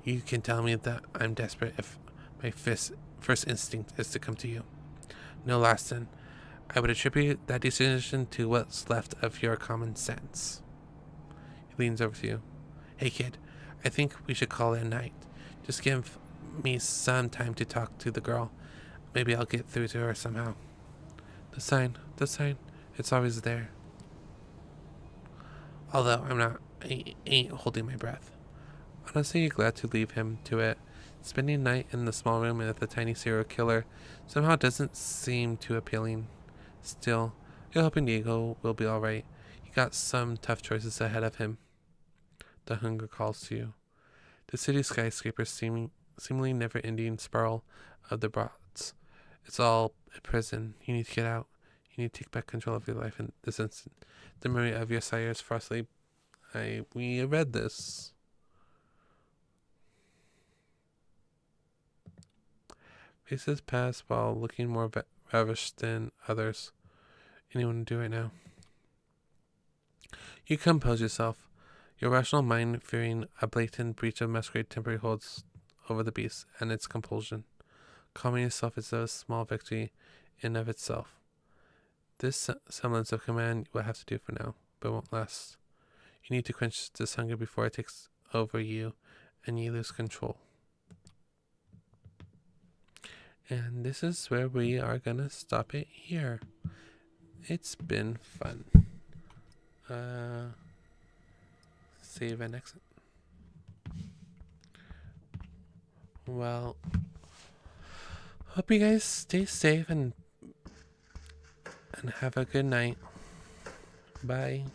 you can tell me that I'm desperate if my first instinct is to come to you. No, Larson, I would attribute that decision to what's left of your common sense. He leans over to you. Hey kid, I think we should call it a night. Just give me some time to talk to the girl. Maybe I'll get through to her somehow. The sign, it's always there. Although I ain't holding my breath. Honestly, you're glad to leave him to it. Spending a night in the small room with the tiny serial killer somehow doesn't seem too appealing. Still, you're hoping Diego will be alright. He got some tough choices ahead of him. The hunger calls to you. The city skyscrapers seemingly never-ending spiral of the brats. It's all a prison. You need to get out. You need to take back control of your life in this instant. The memory of your sire's frostly. We read this. Faces pass while looking more ravished than others. Anyone do right now? You compose yourself. Your rational mind, fearing a blatant breach of masquerade, temporarily holds over the beast and its compulsion. Calming yourself is a small victory in of itself. This semblance of command you will have to do for now, but won't last. You need to quench this hunger before it takes over you and you lose control. And this is where we are gonna stop it here. It's been fun. Save and exit. Well, hope you guys stay safe and have a good night. Bye.